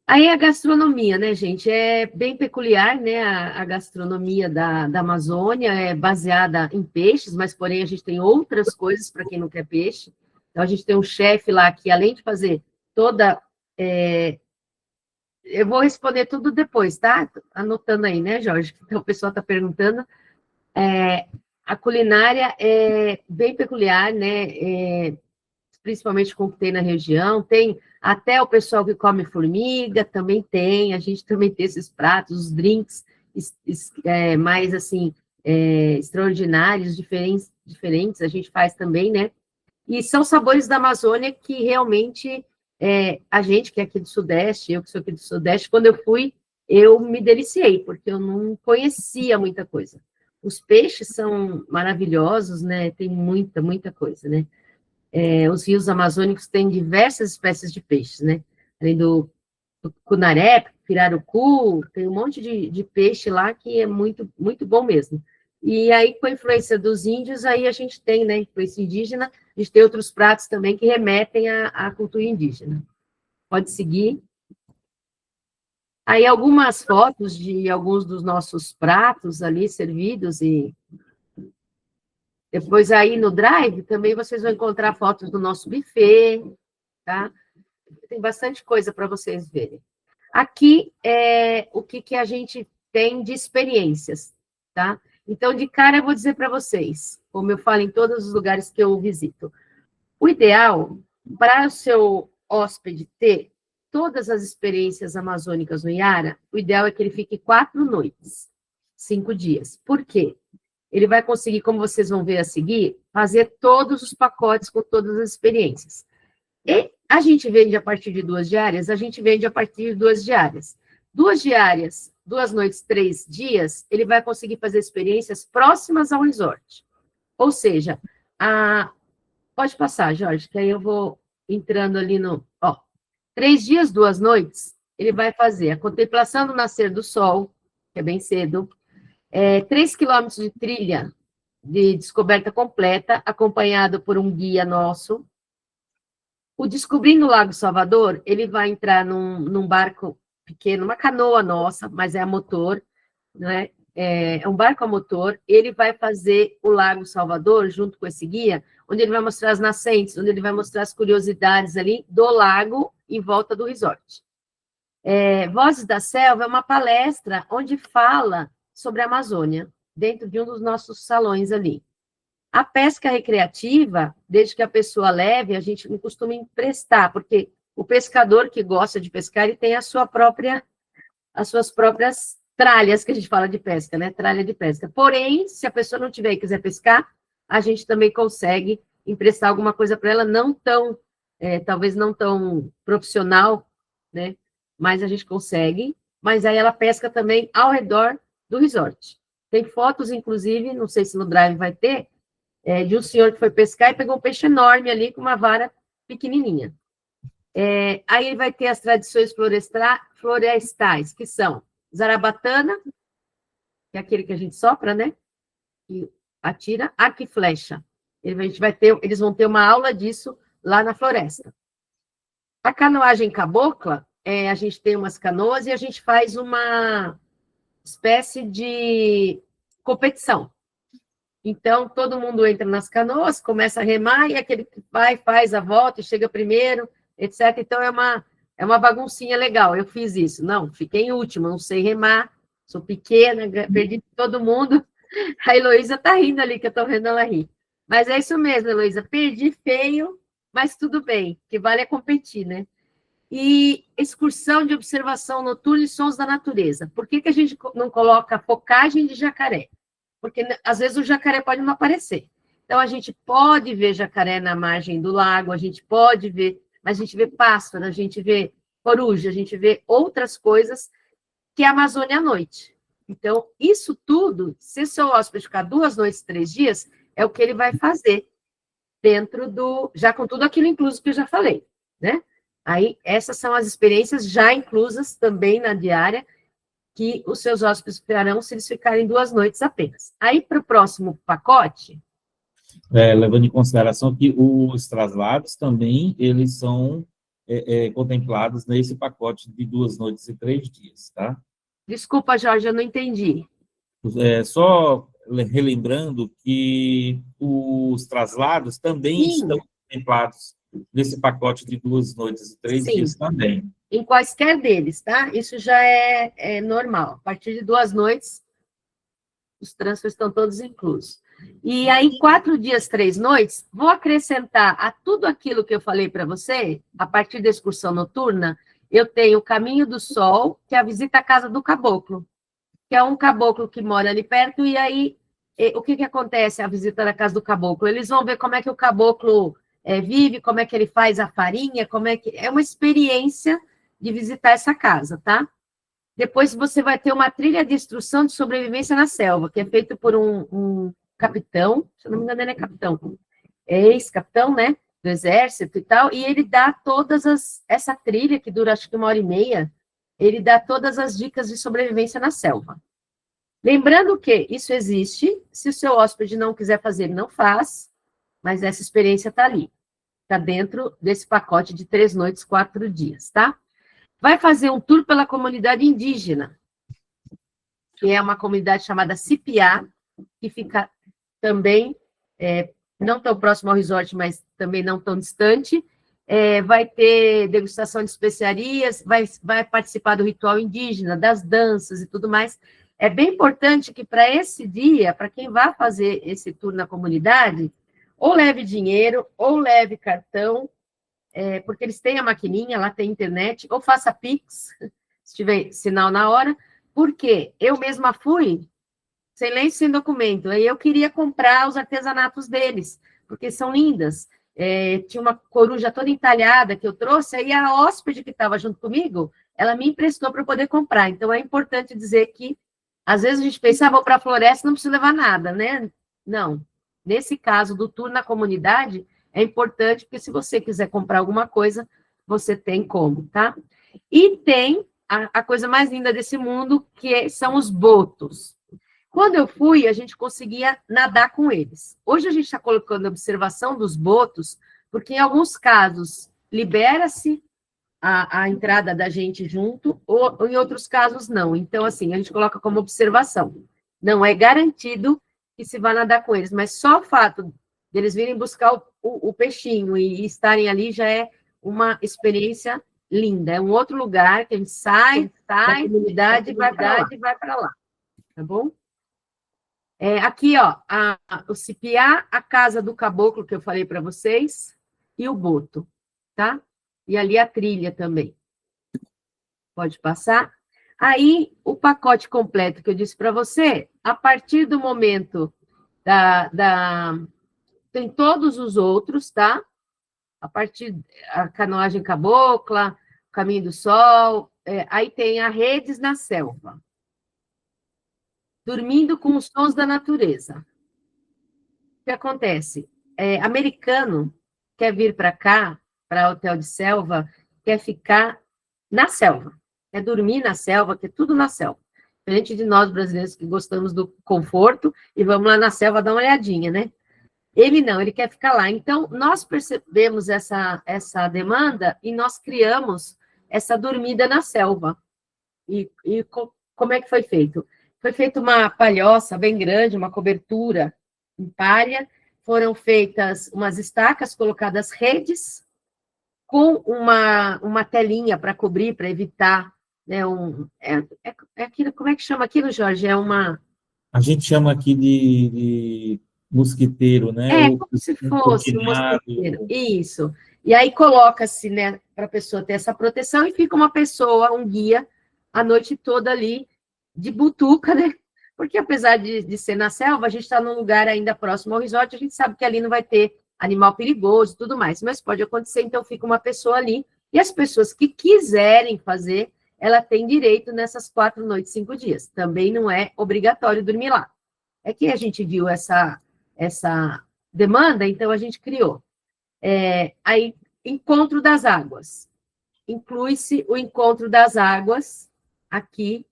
Aí a gastronomia, né, gente? É bem peculiar, né? A gastronomia da Amazônia é baseada em peixes, mas, porém, a gente tem outras coisas para quem não quer peixe. Então, a gente tem um chefe lá que, além de fazer toda... Eu vou responder tudo depois, tá? Anotando aí, né, Jorge? Então, o pessoal está perguntando. A culinária é bem peculiar, né? Principalmente com o que tem na região. Tem até o pessoal que come formiga, também tem. A gente também tem esses pratos, os drinks mais, assim, extraordinários, diferentes, a gente faz também, né? E são sabores da Amazônia que realmente a gente que é aqui do Sudeste, eu que sou aqui do Sudeste, quando eu fui, eu me deliciei, porque eu não conhecia muita coisa. Os peixes são maravilhosos, né? Tem muita, muita coisa, né? Os rios amazônicos têm diversas espécies de peixes, né? Além do cunaré, pirarucu, tem um monte de peixe lá que é muito, muito bom mesmo. E aí, com a influência dos índios, aí a gente tem, né, influência indígena, a gente tem outros pratos também que remetem à cultura indígena. Pode seguir. Aí, algumas fotos de alguns dos nossos pratos ali servidos e depois aí no Drive também vocês vão encontrar fotos do nosso buffet, tá? Tem bastante coisa para vocês verem. Aqui é o que a gente tem de experiências, tá? Então, de cara, eu vou dizer para vocês, como eu falo em todos os lugares que eu visito, o ideal para o seu hóspede ter todas as experiências amazônicas no Iara, o ideal é que ele fique 4 noites, 5 dias. Por quê? Ele vai conseguir, como vocês vão ver a seguir, fazer todos os pacotes com todas as experiências. E a gente vende a partir de 2 diárias, a gente vende a partir de 2 diárias. 2 diárias, 2 noites, 3 dias, ele vai conseguir fazer experiências próximas ao resort. Ou seja, pode passar, Jorge, que aí eu vou entrando ali no... 3 dias, 2 noites, ele vai fazer a contemplação do nascer do sol, que é bem cedo, 3 quilômetros de trilha de descoberta completa, acompanhado por um guia nosso. O Descobrindo o Lago Salvador, ele vai entrar num barco pequeno, uma canoa nossa, mas é a motor, né? É um barco a motor. Ele vai fazer o Lago Salvador, junto com esse guia, onde ele vai mostrar as nascentes, onde ele vai mostrar as curiosidades ali do lago em volta do resort. Vozes da Selva é uma palestra onde fala sobre a Amazônia, dentro de um dos nossos salões ali. A pesca recreativa, desde que a pessoa leve, a gente não costuma emprestar, porque o pescador que gosta de pescar, ele tem as suas próprias tralhas, que a gente fala de pesca, né? Tralha de pesca. Porém, se a pessoa não tiver e quiser pescar, a gente também consegue emprestar alguma coisa para ela, não tão, talvez não tão profissional, né? Mas a gente consegue. Mas aí ela pesca também ao redor do resort. Tem fotos, inclusive, não sei se no Drive vai ter, de um senhor que foi pescar e pegou um peixe enorme ali com uma vara pequenininha. Aí ele vai ter as tradições florestais, que são zarabatana, que é aquele que a gente sopra, né? E atira, arco e flecha. Eles vão ter uma aula disso lá na floresta. A canoagem cabocla, a gente tem umas canoas e a gente faz uma espécie de competição. Então, todo mundo entra nas canoas, começa a remar, e aquele que faz a volta e chega primeiro, etc. Então, é uma baguncinha legal. Eu fiz isso. Não, fiquei em último, não sei remar, sou pequena, perdi todo mundo. A Heloísa está rindo ali, que eu estou vendo ela rir. Mas é isso mesmo, Heloísa, perdi feio, mas tudo bem, que vale é competir, né? E excursão de observação noturna e sons da natureza. Por que a gente não coloca focagem de jacaré? Porque, às vezes, o jacaré pode não aparecer. Então, a gente pode ver jacaré na margem do lago, a gente pode ver, mas a gente vê pássaro, a gente vê coruja, a gente vê outras coisas que é a Amazônia à noite. Então, isso tudo, se o seu hóspede ficar 2 noites, 3 dias, é o que ele vai fazer dentro já com tudo aquilo incluso que eu já falei, né? Aí, essas são as experiências já inclusas também na diária, que os seus hóspedes farão se eles ficarem 2 noites apenas. Aí, para o próximo pacote... levando em consideração que os traslados também, eles são contemplados nesse pacote de 2 noites e 3 dias, tá? Desculpa, Jorge, eu não entendi. Só relembrando que os traslados também estão contemplados nesse pacote de 2 noites e 3 dias também. Em quaisquer deles, tá? Isso já é normal. A partir de 2 noites, os transferes estão todos inclusos. E aí, 4 dias, 3 noites, vou acrescentar a tudo aquilo que eu falei para você, a partir da excursão noturna, eu tenho o Caminho do Sol, que é a visita à Casa do Caboclo, que é um caboclo que mora ali perto, e aí, o que acontece a visita da Casa do Caboclo? Eles vão ver como é que o caboclo vive, como é que ele faz a farinha, como é que... É uma experiência de visitar essa casa, tá? Depois você vai ter uma trilha de instrução de sobrevivência na selva, que é feito por um capitão, se eu não me engano, ele é capitão, ex-capitão, né, do exército e tal, e ele dá essa trilha, que dura acho que 1h30, ele dá todas as dicas de sobrevivência na selva. Lembrando que isso existe, se o seu hóspede não quiser fazer, ele não faz, mas essa experiência está ali, está dentro desse pacote de 3 noites, 4 dias, tá? Vai fazer um tour pela comunidade indígena, que é uma comunidade chamada Cipiá, que fica também não tão próximo ao resort, mas também não tão distante. Vai ter degustação de especiarias, vai participar do ritual indígena, das danças e tudo mais. É bem importante que para esse dia, para quem vai fazer esse tour na comunidade, ou leve dinheiro, ou leve cartão, porque eles têm a maquininha, lá tem internet, ou faça Pix, se tiver sinal na hora, porque eu mesma fui sem lei, sem documento, aí eu queria comprar os artesanatos deles, porque são lindas. Tinha uma coruja toda entalhada que eu trouxe, aí a hóspede que estava junto comigo, ela me emprestou para eu poder comprar. Então, é importante dizer que, às vezes, a gente pensa, vou para a floresta, não preciso levar nada, né? Não. Nesse caso do tour na comunidade, é importante, porque se você quiser comprar alguma coisa, você tem como, tá? E tem a coisa mais linda desse mundo, que são os botos. Quando eu fui, a gente conseguia nadar com eles. Hoje a gente está colocando a observação dos botos, porque em alguns casos libera-se a entrada da gente junto, ou em outros casos não. Então, assim, a gente coloca como observação. Não é garantido que se vá nadar com eles, mas só o fato deles virem buscar o peixinho e estarem ali já é uma experiência linda. É um outro lugar que a gente sai da comunidade e vai para lá. Tá bom? Aqui, ó, o Cipiá, a Casa do Caboclo, que eu falei para vocês, e o boto, tá? E ali a trilha também. Pode passar. Aí, o pacote completo que eu disse para você, a partir do momento tem todos os outros, tá? A partir da canoagem cabocla, Caminho do Sol, aí tem a Redes na Selva. Dormindo com os sons da natureza. O que acontece? Americano quer vir para cá, para hotel de selva, quer ficar na selva, quer dormir na selva, quer tudo na selva. Diferente de nós, brasileiros, que gostamos do conforto e vamos lá na selva dar uma olhadinha, né? Ele não, ele quer ficar lá. Então, nós percebemos essa demanda e nós criamos essa dormida na selva. E como é que foi feito? Foi feita uma palhoça bem grande, uma cobertura em palha, foram feitas umas estacas, colocadas redes, com uma telinha para cobrir, para evitar, né, aquilo, como é que chama aquilo, Jorge? A gente chama aqui de mosquiteiro, né? Como se fosse um mosquiteiro. Isso. E aí coloca-se, né, para a pessoa ter essa proteção, e fica uma pessoa, um guia, a noite toda ali, de butuca, né? Porque apesar de ser na selva, a gente está num lugar ainda próximo ao resort, a gente sabe que ali não vai ter animal perigoso e tudo mais, mas pode acontecer, então fica uma pessoa ali, e as pessoas que quiserem fazer, ela tem direito nessas 4 noites, 5 dias. Também não é obrigatório dormir lá. É que a gente viu essa demanda, então a gente criou. Aí, encontro das águas. Inclui-se o encontro das águas aqui,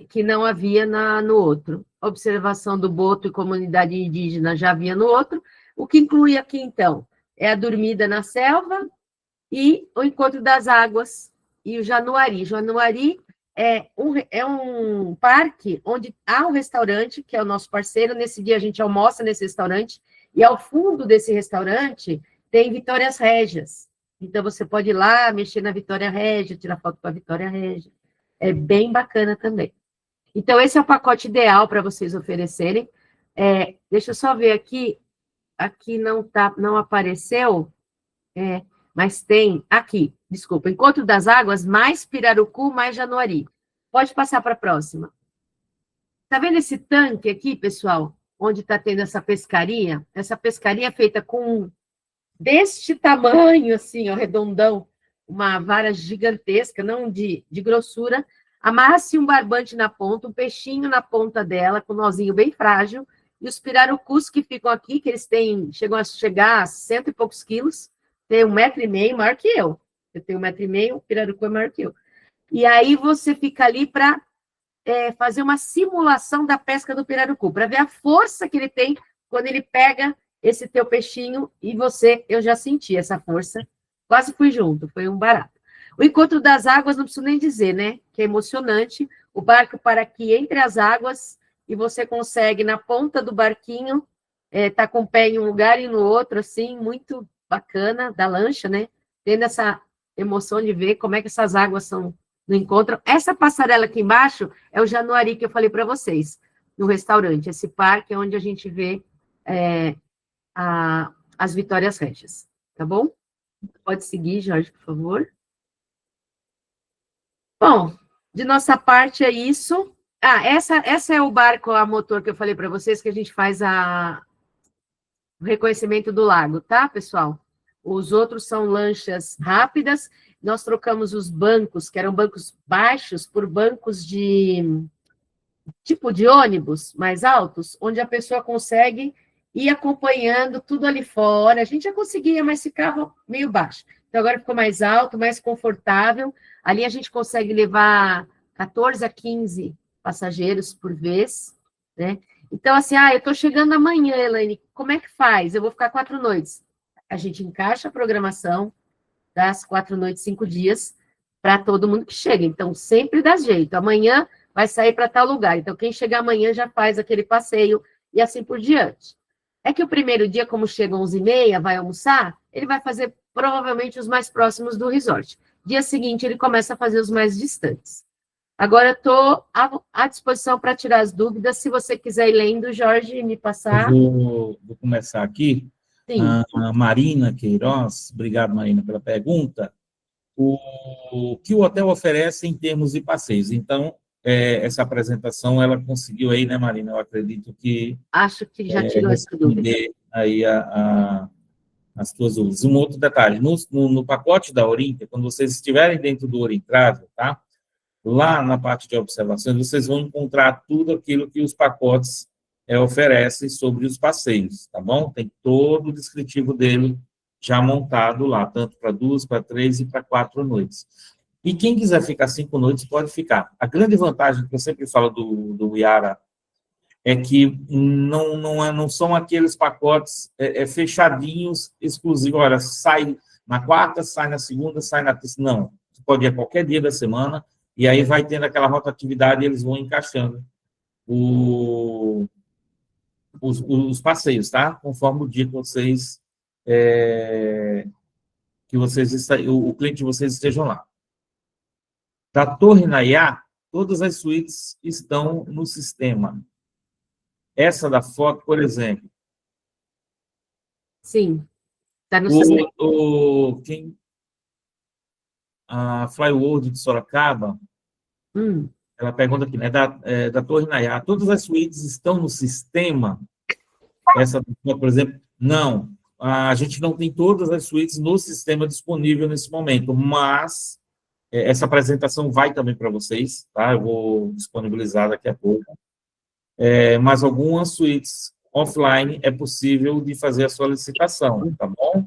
que não havia no outro. Observação do boto e comunidade indígena já havia no outro. O que inclui aqui, então, é a dormida na selva e o encontro das águas e o Januari. Januari é um parque onde há um restaurante, que é o nosso parceiro. Nesse dia a gente almoça nesse restaurante, e ao fundo desse restaurante tem Vitórias Régias. Então você pode ir lá, mexer na Vitória Régia, tirar foto com a Vitória Régia. É bem bacana também. Então, esse é o pacote ideal para vocês oferecerem. Deixa eu só ver aqui. Aqui não apareceu, mas tem aqui, desculpa, Encontro das Águas, mais Pirarucu, mais Januari. Pode passar para a próxima. Está vendo esse tanque aqui, pessoal? Onde está tendo essa pescaria? Essa pescaria é feita com deste tamanho, assim, ó, redondão, uma vara gigantesca, não de grossura, amarra-se um barbante na ponta, um peixinho na ponta dela, com um nozinho bem frágil, e os pirarucus que ficam aqui, que eles chegam a chegar a 100 e poucos quilos, tem 1,5 m, maior que eu. Eu tenho 1,5 m, o pirarucu é maior que eu. E aí você fica ali para fazer uma simulação da pesca do pirarucu, para ver a força que ele tem quando ele pega esse teu peixinho, e eu já senti essa força, quase fui junto, foi um barato. O encontro das águas, não preciso nem dizer, né? Que é emocionante. O barco para aqui entre as águas, e você consegue, na ponta do barquinho, tá com o pé em um lugar e no outro, assim, muito bacana, da lancha, né? Tendo essa emoção de ver como é que essas águas são no encontro. Essa passarela aqui embaixo é o Januari que eu falei para vocês, no restaurante. Esse parque é onde a gente vê as Vitórias Régias, tá bom? Pode seguir, Jorge, por favor. Bom, de nossa parte é isso. Essa é o barco a motor que eu falei para vocês, que a gente faz o reconhecimento do lago, tá, pessoal? Os outros são lanchas rápidas. Nós trocamos os bancos, que eram bancos baixos, por bancos tipo de ônibus mais altos, onde a pessoa consegue ir acompanhando tudo ali fora. A gente já conseguia, mas ficava meio baixo. Então, agora ficou mais alto, mais confortável. Ali a gente consegue levar 14 a 15 passageiros por vez, né? Então, assim, eu estou chegando amanhã, Elaine, como é que faz? Eu vou ficar 4 noites. A gente encaixa a programação das 4 noites, 5 dias, para todo mundo que chega. Então, sempre dá jeito. Amanhã vai sair para tal lugar. Então, quem chegar amanhã já faz aquele passeio e assim por diante. É que o primeiro dia, como chega 11h30, vai almoçar, ele vai fazer provavelmente os mais próximos do resort. Dia seguinte, ele começa a fazer os mais distantes. Agora, estou à disposição para tirar as dúvidas. Se você quiser ir lendo, Jorge, me passar. Eu vou começar aqui. Sim. A Marina Queiroz, obrigado, Marina, pela pergunta. O que o hotel oferece em termos de passeios? Então, essa apresentação, ela conseguiu aí, né, Marina? Eu acredito que... Acho que já tirou essa dúvida. Aí as tuas dúvidas. Um outro detalhe, no pacote da Orinter, quando vocês estiverem dentro do Orintravel, tá? Lá na parte de observações, vocês vão encontrar tudo aquilo que os pacotes oferecem sobre os passeios, tá bom? Tem todo o descritivo dele já montado lá, tanto para 2, para 3 e para 4 noites. E quem quiser ficar 5 noites, pode ficar. A grande vantagem que eu sempre falo do Iara é que não são aqueles pacotes fechadinhos, exclusivos. Olha, sai na quarta, sai na segunda, sai na terça. Não, você pode ir a qualquer dia da semana, e aí vai tendo aquela rotatividade e eles vão encaixando os passeios, tá? Conforme o dia que o cliente de vocês estejam lá. Da Torre Nayá, todas as suítes estão no sistema. Essa da foto, por exemplo. Sim, está no sistema. A Flyworld de Sorocaba, ela pergunta aqui, né, da Torre Nayá, todas as suítes estão no sistema? Essa, por exemplo, não. A gente não tem todas as suítes no sistema disponível nesse momento, mas essa apresentação vai também para vocês, tá? Eu vou disponibilizar daqui a pouco. Mas algumas suítes offline é possível de fazer a solicitação, tá bom?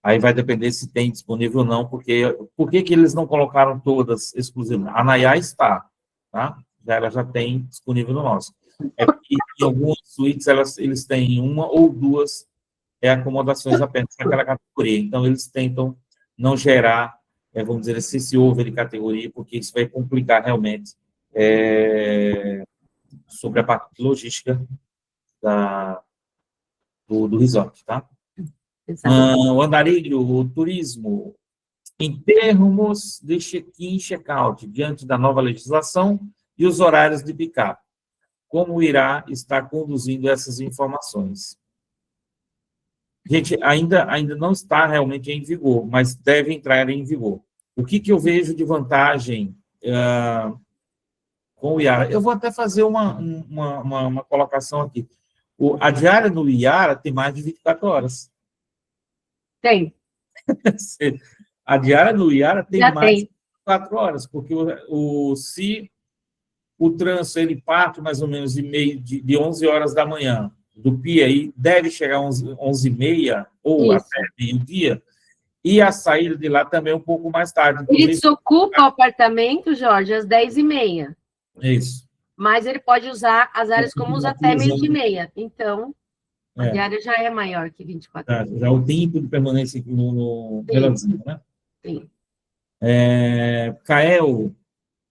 Aí vai depender se tem disponível ou não, porque por que eles não colocaram todas exclusivas? A Nayá está, tá? Ela já tem disponível no nosso. É que em algumas suítes eles têm uma ou duas acomodações apenas naquela categoria. Então, eles tentam não gerar, vamos dizer assim, esse over de categoria, porque isso vai complicar realmente sobre a parte logística do resort, tá? O andarilho, o turismo, em termos de check-in e check-out, diante da nova legislação e os horários de pick-up, como irá estar conduzindo essas informações? Gente, ainda não está realmente em vigor, mas deve entrar em vigor. O que eu vejo de vantagem com o Iara? Eu vou até fazer uma colocação aqui. A diária no Iara tem mais de 24 horas. Tem. A diária no Iara tem Já mais tem. de 24 horas, porque se o trânsito ele parte mais ou menos de 11 horas da manhã, do PIA, aí deve chegar às 11h30 ou Isso. até meio-dia, e a saída de lá também um pouco mais tarde. Ele desocupa o apartamento, Jorge, às 10h30. Isso. Mas ele pode usar as áreas como usa até 12h30. Então, a diária já é maior que 24 horas. Já o tempo de permanência no relativo, né? Sim. Kael,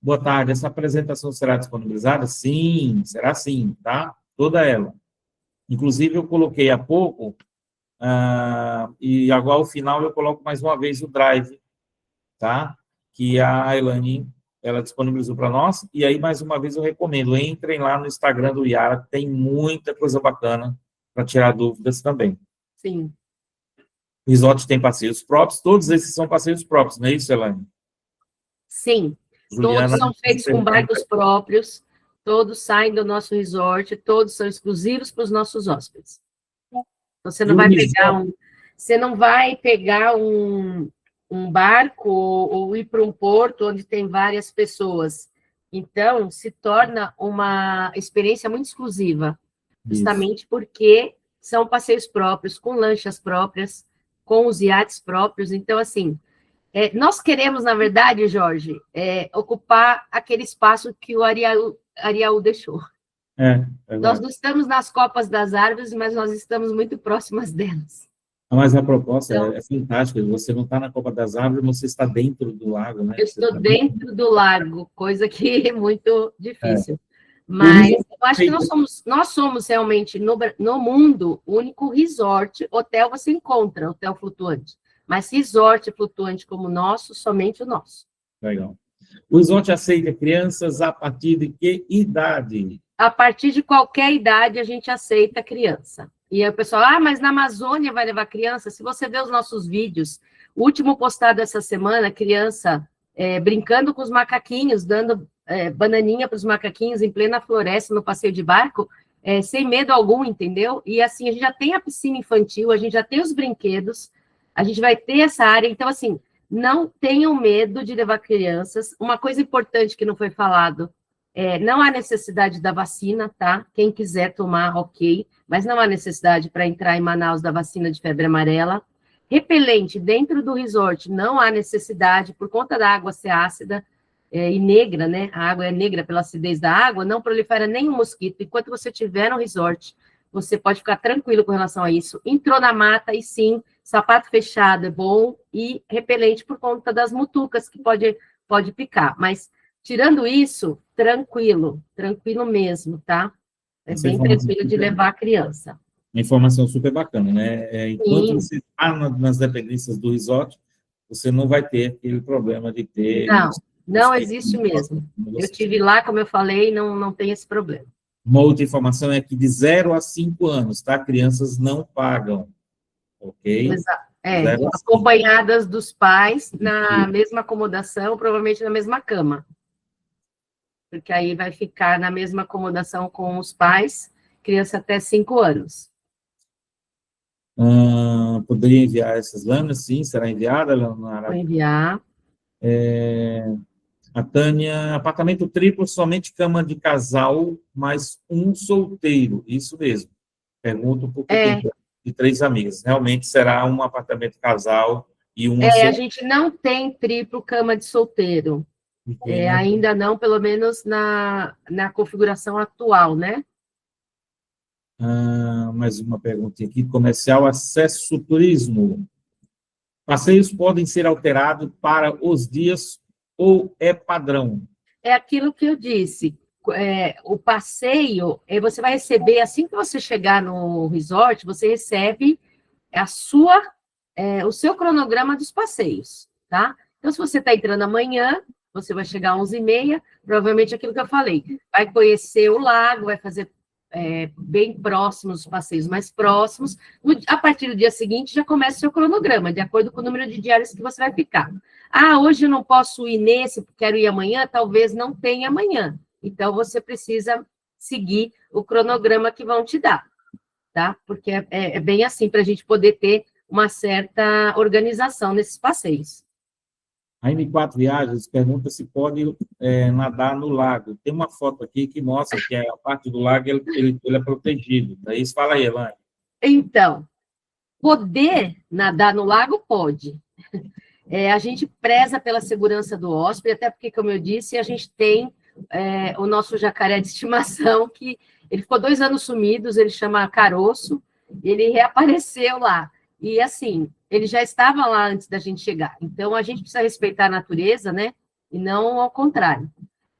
boa tarde. Essa apresentação será disponibilizada? Sim, será sim, tá? Toda ela. Inclusive, eu coloquei há pouco, e agora, ao final, eu coloco mais uma vez o Drive, tá? Que a Elaine, ela disponibilizou para nós, e aí, mais uma vez, eu recomendo, entrem lá no Instagram do Iara, tem muita coisa bacana para tirar dúvidas também. Sim. O resort tem passeios próprios, todos esses são passeios próprios, não é isso, Elaine? Sim, Juliana, todos são feitos com barcos próprios, todos saem do nosso resort, todos são exclusivos para os nossos hóspedes. Você não vai pegar um barco ou ir para um porto onde tem várias pessoas. Então, se torna uma experiência muito exclusiva, justamente porque são passeios próprios, com lanchas próprias, com os iates próprios. Então, assim, nós queremos, na verdade, Jorge, ocupar aquele espaço que o Ariaú deixou. Nós não estamos nas copas das árvores, mas nós estamos muito próximas delas. Mas a proposta é fantástica. Você não está na copa das árvores, você está dentro do lago, né? Eu estou dentro do lago, coisa que é muito difícil. Mas eu acho que nós somos realmente, no mundo, o único resort, hotel você encontra, hotel flutuante. Mas resort flutuante como o nosso, somente o nosso. Legal. O resort aceita crianças a partir de que idade? A partir de qualquer idade, a gente aceita criança. E aí o pessoal, mas na Amazônia vai levar criança? Se você ver os nossos vídeos, o último postado essa semana, criança brincando com os macaquinhos, dando bananinha para os macaquinhos em plena floresta, no passeio de barco, sem medo algum, entendeu? E assim, a gente já tem a piscina infantil, a gente já tem os brinquedos, a gente vai ter essa área. Então, assim, não tenham medo de levar crianças. Uma coisa importante que não foi falado, não há necessidade da vacina, tá? Quem quiser tomar, ok, mas não há necessidade para entrar em Manaus da vacina de febre amarela. Repelente dentro do resort, não há necessidade, por conta da água ser ácida e negra, né? A água é negra pela acidez da água, não prolifera nenhum mosquito. Enquanto você estiver no resort, você pode ficar tranquilo com relação a isso. Entrou na mata, e sim, sapato fechado é bom, e repelente por conta das mutucas, que pode picar. Mas, tirando isso, tranquilo mesmo, tá? É bem tranquilo de levar a criança. Uma informação super bacana, né? Enquanto você está nas dependências do resort, você não vai ter aquele problema de ter... Não existe mesmo. Eu estive lá, como eu falei, não tem esse problema. Uma outra informação é que de 0 a 5 anos, tá? Crianças não pagam, ok? Exato. Acompanhadas dos pais, na mesma acomodação, provavelmente na mesma cama. porque aí vai ficar na mesma acomodação com os pais, criança até 5 anos. Poderia enviar essas lâminas? Sim, será enviada, Leonardo? Vou enviar. A Tânia, apartamento triplo, somente cama de casal, mais um solteiro. Isso mesmo. Pergunto porque tem de 3 amigas. Realmente será um apartamento casal e uma A gente não tem triplo cama de solteiro. Ainda não, pelo menos na configuração atual, né? Mais uma pergunta aqui. Comercial, acesso turismo. Passeios podem ser alterados para os dias ou é padrão? É aquilo que eu disse. O passeio, você vai receber, assim que você chegar no resort, você recebe o seu cronograma dos passeios, tá? Então, se você está entrando amanhã, você vai chegar às 11h30, provavelmente aquilo que eu falei, vai conhecer o lago, vai fazer bem próximos, os passeios mais próximos. A partir do dia seguinte, já começa o seu cronograma, de acordo com o número de diários que você vai ficar. Hoje eu não posso ir nesse, quero ir amanhã, talvez não tenha amanhã. Então, você precisa seguir o cronograma que vão te dar, tá? Porque é bem assim, para a gente poder ter uma certa organização nesses passeios. A M4 Viagens pergunta se pode nadar no lago. Tem uma foto aqui que mostra que a parte do lago ele é protegido. Daí fala aí, Elaine. Então, poder nadar no lago pode. A gente preza pela segurança do hóspede, até porque, como eu disse, a gente tem o nosso jacaré de estimação, que ele ficou 2 anos sumidos, ele chama Caroço, ele reapareceu lá. E, assim, ele já estava lá antes da gente chegar. Então, a gente precisa respeitar a natureza, né? E não ao contrário.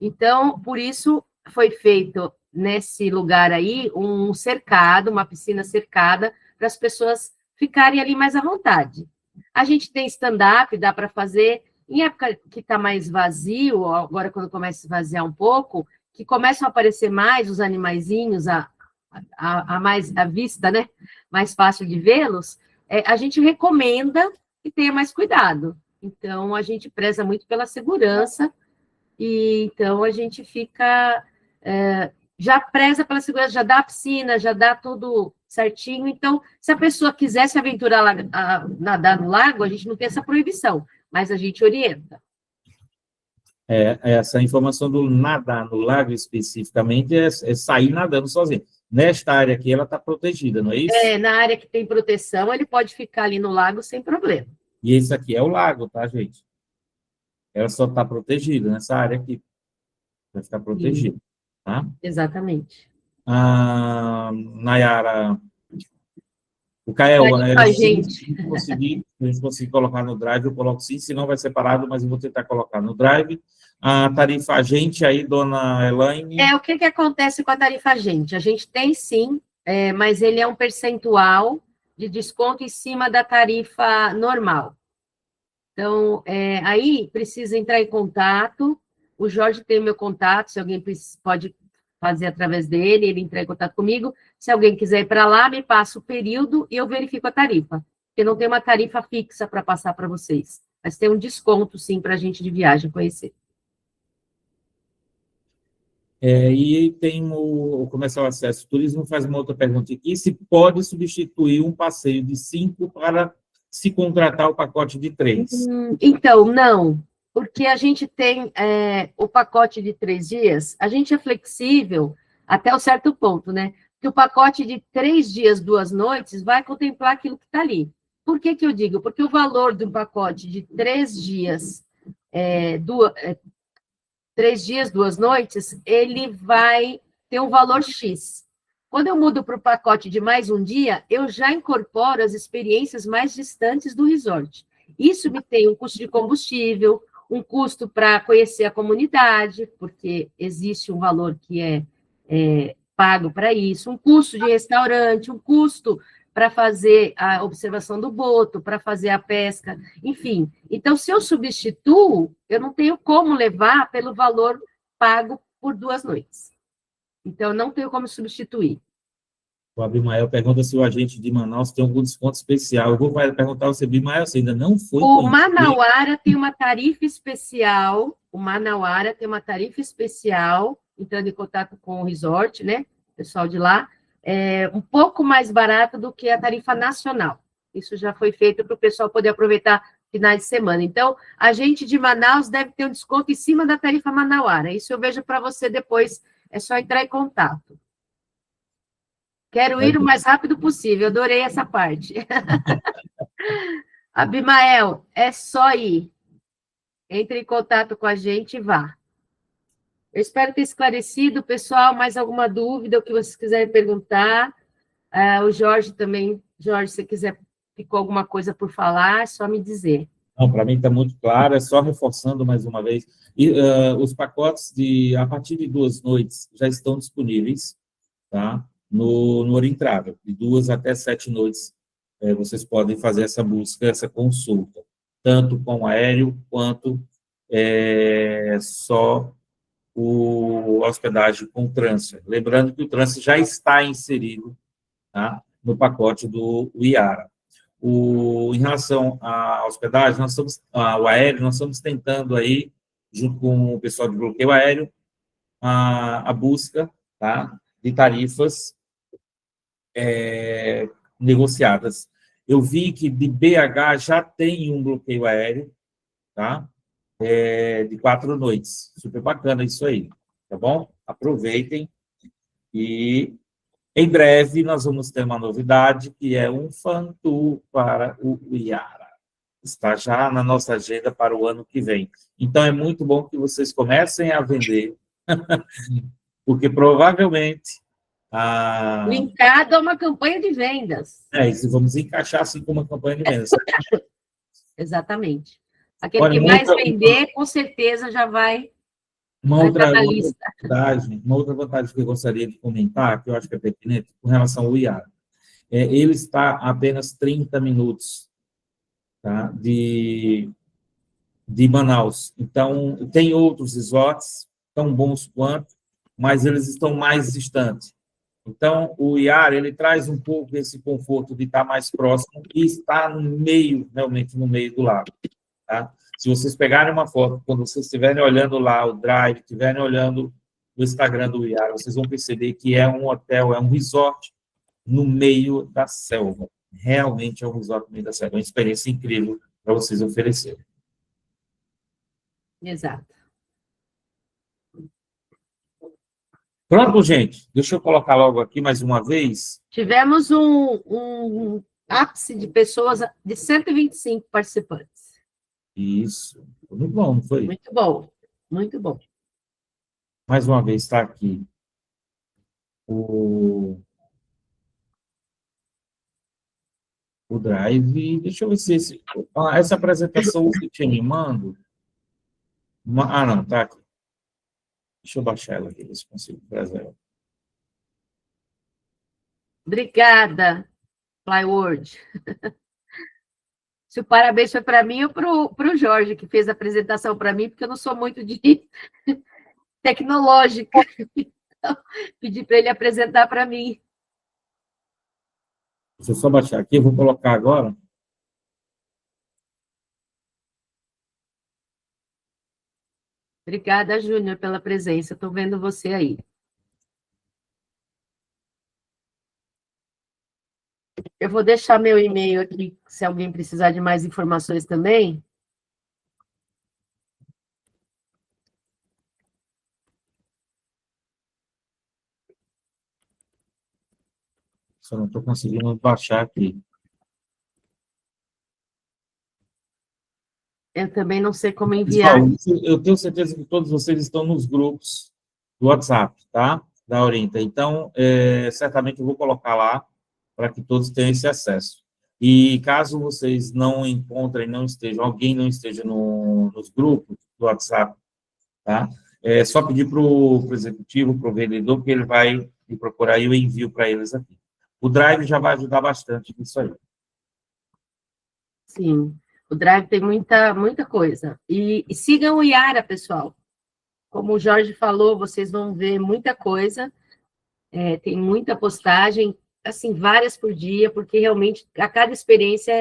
Então, por isso, foi feito nesse lugar aí um cercado, uma piscina cercada, para as pessoas ficarem ali mais à vontade. A gente tem stand-up, dá para fazer. Em época que está mais vazio, agora quando começa a esvaziar um pouco, que começam a aparecer mais os animaizinhos, mais à vista, né? Mais fácil de vê-los, a gente recomenda que tenha mais cuidado. Então, a gente preza muito pela segurança, e então a gente fica... já preza pela segurança, já dá a piscina, já dá tudo certinho. Então, se a pessoa quiser se aventurar a nadar no lago, a gente não tem essa proibição, mas a gente orienta. Essa informação do nadar no lago especificamente é sair nadando sozinho. Nesta área aqui, ela está protegida, não é isso? Na área que tem proteção, ele pode ficar ali no lago sem problema. E esse aqui é o lago, tá, gente? Ela só está protegida nessa área aqui. Vai ficar protegida, tá? Exatamente. Nayara, o Cael, né? A gente conseguir colocar no Drive, eu coloco sim, senão vai separado, mas eu vou tentar colocar no Drive. A tarifa agente aí, dona Elaine. O que acontece com a tarifa agente? A gente tem sim, mas ele é um percentual de desconto em cima da tarifa normal. Então, aí precisa entrar em contato. O Jorge tem o meu contato, se alguém pode fazer através dele, ele entrar em contato comigo. Se alguém quiser ir para lá, me passa o período e eu verifico a tarifa. Porque não tem uma tarifa fixa para passar para vocês. Mas tem um desconto, sim, para a gente de viagem conhecer. E tem o Comercial Acesso Turismo, faz uma outra pergunta aqui, se pode substituir um passeio de 5 para se contratar o pacote de 3? Então, não, porque a gente tem o pacote de 3 dias, a gente é flexível até um certo ponto, né? Porque o pacote de 3 dias, 2 noites, vai contemplar aquilo que está ali. Por que eu digo? Porque o valor do pacote de 3 dias, 3 dias, 2 noites, ele vai ter um valor X. Quando eu mudo para o pacote de mais um dia, eu já incorporo as experiências mais distantes do resort. Isso me tem um custo de combustível, um custo para conhecer a comunidade, porque existe um valor que é pago para isso, um custo de restaurante, um custo para fazer a observação do boto, para fazer a pesca, enfim. Então, se eu substituo, eu não tenho como levar pelo valor pago por 2 noites. Então, eu não tenho como substituir. O Abimael pergunta se o agente de Manaus tem algum desconto especial. Eu vou perguntar ao Abimael, você ainda não foi O conhecer. Manauara tem uma tarifa especial, entrando em contato com o resort, né? O pessoal de lá, um pouco mais barato do que a tarifa nacional. Isso já foi feito para o pessoal poder aproveitar finais de semana. Então, a gente de Manaus deve ter um desconto em cima da tarifa Manauara. Isso eu vejo para você depois, é só entrar em contato. Quero ir o mais rápido possível, adorei essa parte. Abimael, é só ir. Entre em contato com a gente e vá. Eu espero ter esclarecido, pessoal, mais alguma dúvida, o que vocês quiserem perguntar. O Jorge também, Jorge, se quiser, ficou alguma coisa por falar, é só me dizer. Não, para mim está muito claro, é só reforçando mais uma vez. E, os pacotes a partir de 2 noites já estão disponíveis, tá? No Orintravel, de 2 até 7 noites, vocês podem fazer essa busca, essa consulta, tanto com aéreo quanto só a hospedagem com transfer. Lembrando que o transfer já está inserido, tá, no pacote do Iara. Em relação à hospedagem, ao aéreo, nós estamos tentando aí, junto com o pessoal de bloqueio aéreo, a busca, tá, de tarifas negociadas. Eu vi que de BH já tem um bloqueio aéreo, tá? De 4 noites. Super bacana isso aí, tá bom? Aproveitem. E em breve nós vamos ter uma novidade, que é um fan tour para o Iara. Está já na nossa agenda para o ano que vem. Então é muito bom que vocês comecem a vender, porque provavelmente linkado a uma campanha de vendas. Isso, vamos encaixar assim com uma campanha de vendas. Exatamente. Aquele que mais vender, com certeza já vai estar na lista. Uma outra vantagem que eu gostaria de comentar, que eu acho que é pertinente, com relação ao Iara, ele está a apenas 30 minutos, tá, de Manaus. Então, tem outros resorts, tão bons quanto, mas eles estão mais distantes. Então, o Iara, ele traz um pouco desse conforto de estar mais próximo e estar no meio, realmente no meio do lago, tá? Se vocês pegarem uma foto, quando vocês estiverem olhando lá o Drive, estiverem olhando o Instagram do Iara, vocês vão perceber que é um hotel, é um resort no meio da selva. Realmente é um resort no meio da selva. É uma experiência incrível para vocês oferecerem. Exato. Pronto, gente. Deixa eu colocar logo aqui mais uma vez. Tivemos um ápice de pessoas, de 125 participantes. Isso. Foi muito bom, não foi? Muito bom, muito bom. Mais uma vez está aqui o Drive. Deixa eu ver se essa apresentação que tinha me mando. Não, está aqui. Deixa eu baixar ela aqui, ver se consigo trazer ela. Obrigada, Flyword. Se o parabéns foi para mim ou para o Jorge, que fez a apresentação para mim, porque eu não sou muito de tecnológica. Então, pedi para ele apresentar para mim. Deixa eu só baixar aqui, eu vou colocar agora. Obrigada, Júnior, pela presença. Estou vendo você aí. Eu vou deixar meu e-mail aqui, se alguém precisar de mais informações também. Só não estou conseguindo baixar aqui. Eu também não sei como enviar. Pessoal, eu tenho certeza que todos vocês estão nos grupos do WhatsApp, tá? Da Orienta. Então, certamente eu vou colocar lá para que todos tenham esse acesso. E caso vocês não encontrem, alguém não esteja nos grupos do WhatsApp, tá? É só pedir para o executivo, para o vendedor, que ele vai me procurar e eu envio para eles aqui. O Drive já vai ajudar bastante nisso aí. Sim, o Drive tem muita coisa. E sigam o Iara, pessoal. Como o Jorge falou, vocês vão ver muita coisa. Tem muita postagem. assim, várias por dia, porque realmente a cada experiência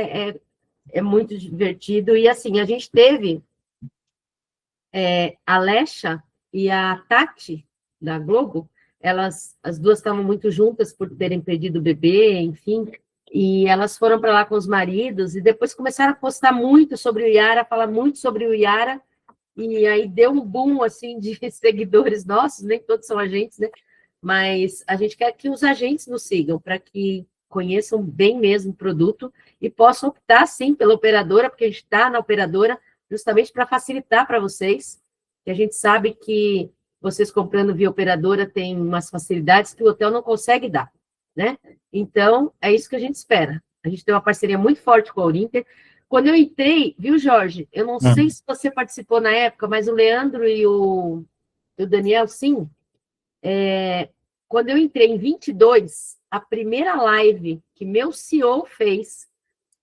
é muito divertido. E assim, a gente teve a Lecha e a Tati, da Globo, as duas estavam muito juntas por terem perdido o bebê, enfim, e elas foram para lá com os maridos, e depois começaram a postar muito sobre o Iara, falar muito sobre o Iara, e aí deu um boom, assim, de seguidores nossos, nem todos são agentes, né? Mas a gente quer que os agentes nos sigam, para que conheçam bem mesmo o produto e possam optar, sim, pela operadora, porque a gente está na operadora justamente para facilitar para vocês, que a gente sabe que vocês comprando via operadora tem umas facilidades que o hotel não consegue dar, né? Então, é isso que a gente espera. A gente tem uma parceria muito forte com a Orinter. Quando eu entrei, viu, Jorge? Eu não sei se você participou na época, mas o Leandro e o Daniel, sim. Quando eu entrei em 22, a primeira live que meu CEO fez,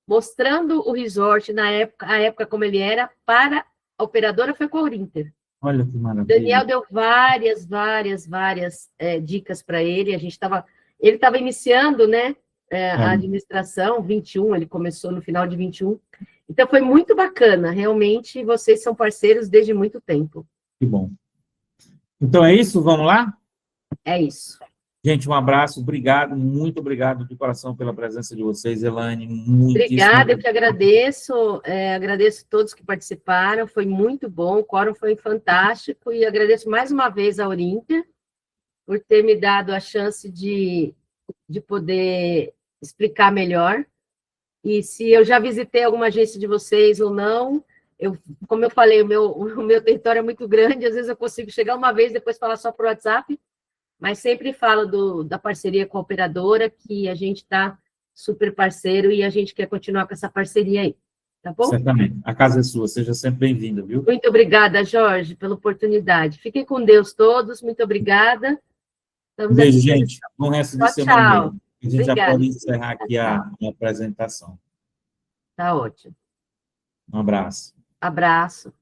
mostrando o resort na época, a época como ele era, para a operadora foi com a Orinter. Olha que maravilha. Daniel deu várias dicas para ele. Ele estava iniciando, né, a administração, 21, ele começou no final de 21. Então, foi muito bacana. Realmente, vocês são parceiros desde muito tempo. Que bom. Então, é isso? Vamos lá? É isso. Gente, um abraço. Obrigado, muito obrigado de coração pela presença de vocês, Elaine. Obrigada, eu que agradeço. Agradeço a todos que participaram. Foi muito bom. O quórum foi fantástico. E agradeço mais uma vez a Orinter por ter me dado a chance de poder explicar melhor. E se eu já visitei alguma agência de vocês ou não, como eu falei, o meu território é muito grande, às vezes eu consigo chegar uma vez, depois falar só por WhatsApp, mas sempre falo da parceria com a operadora, que a gente está super parceiro e a gente quer continuar com essa parceria aí, tá bom? Certamente. A casa é sua, seja sempre bem-vinda, viu? Muito obrigada, Jorge, pela oportunidade. Fiquem com Deus todos, muito obrigada. Um beijo, gente. Bom resto de semana. Tchau. A gente já pode encerrar aqui a apresentação. Tá ótimo. Um abraço. Abraço.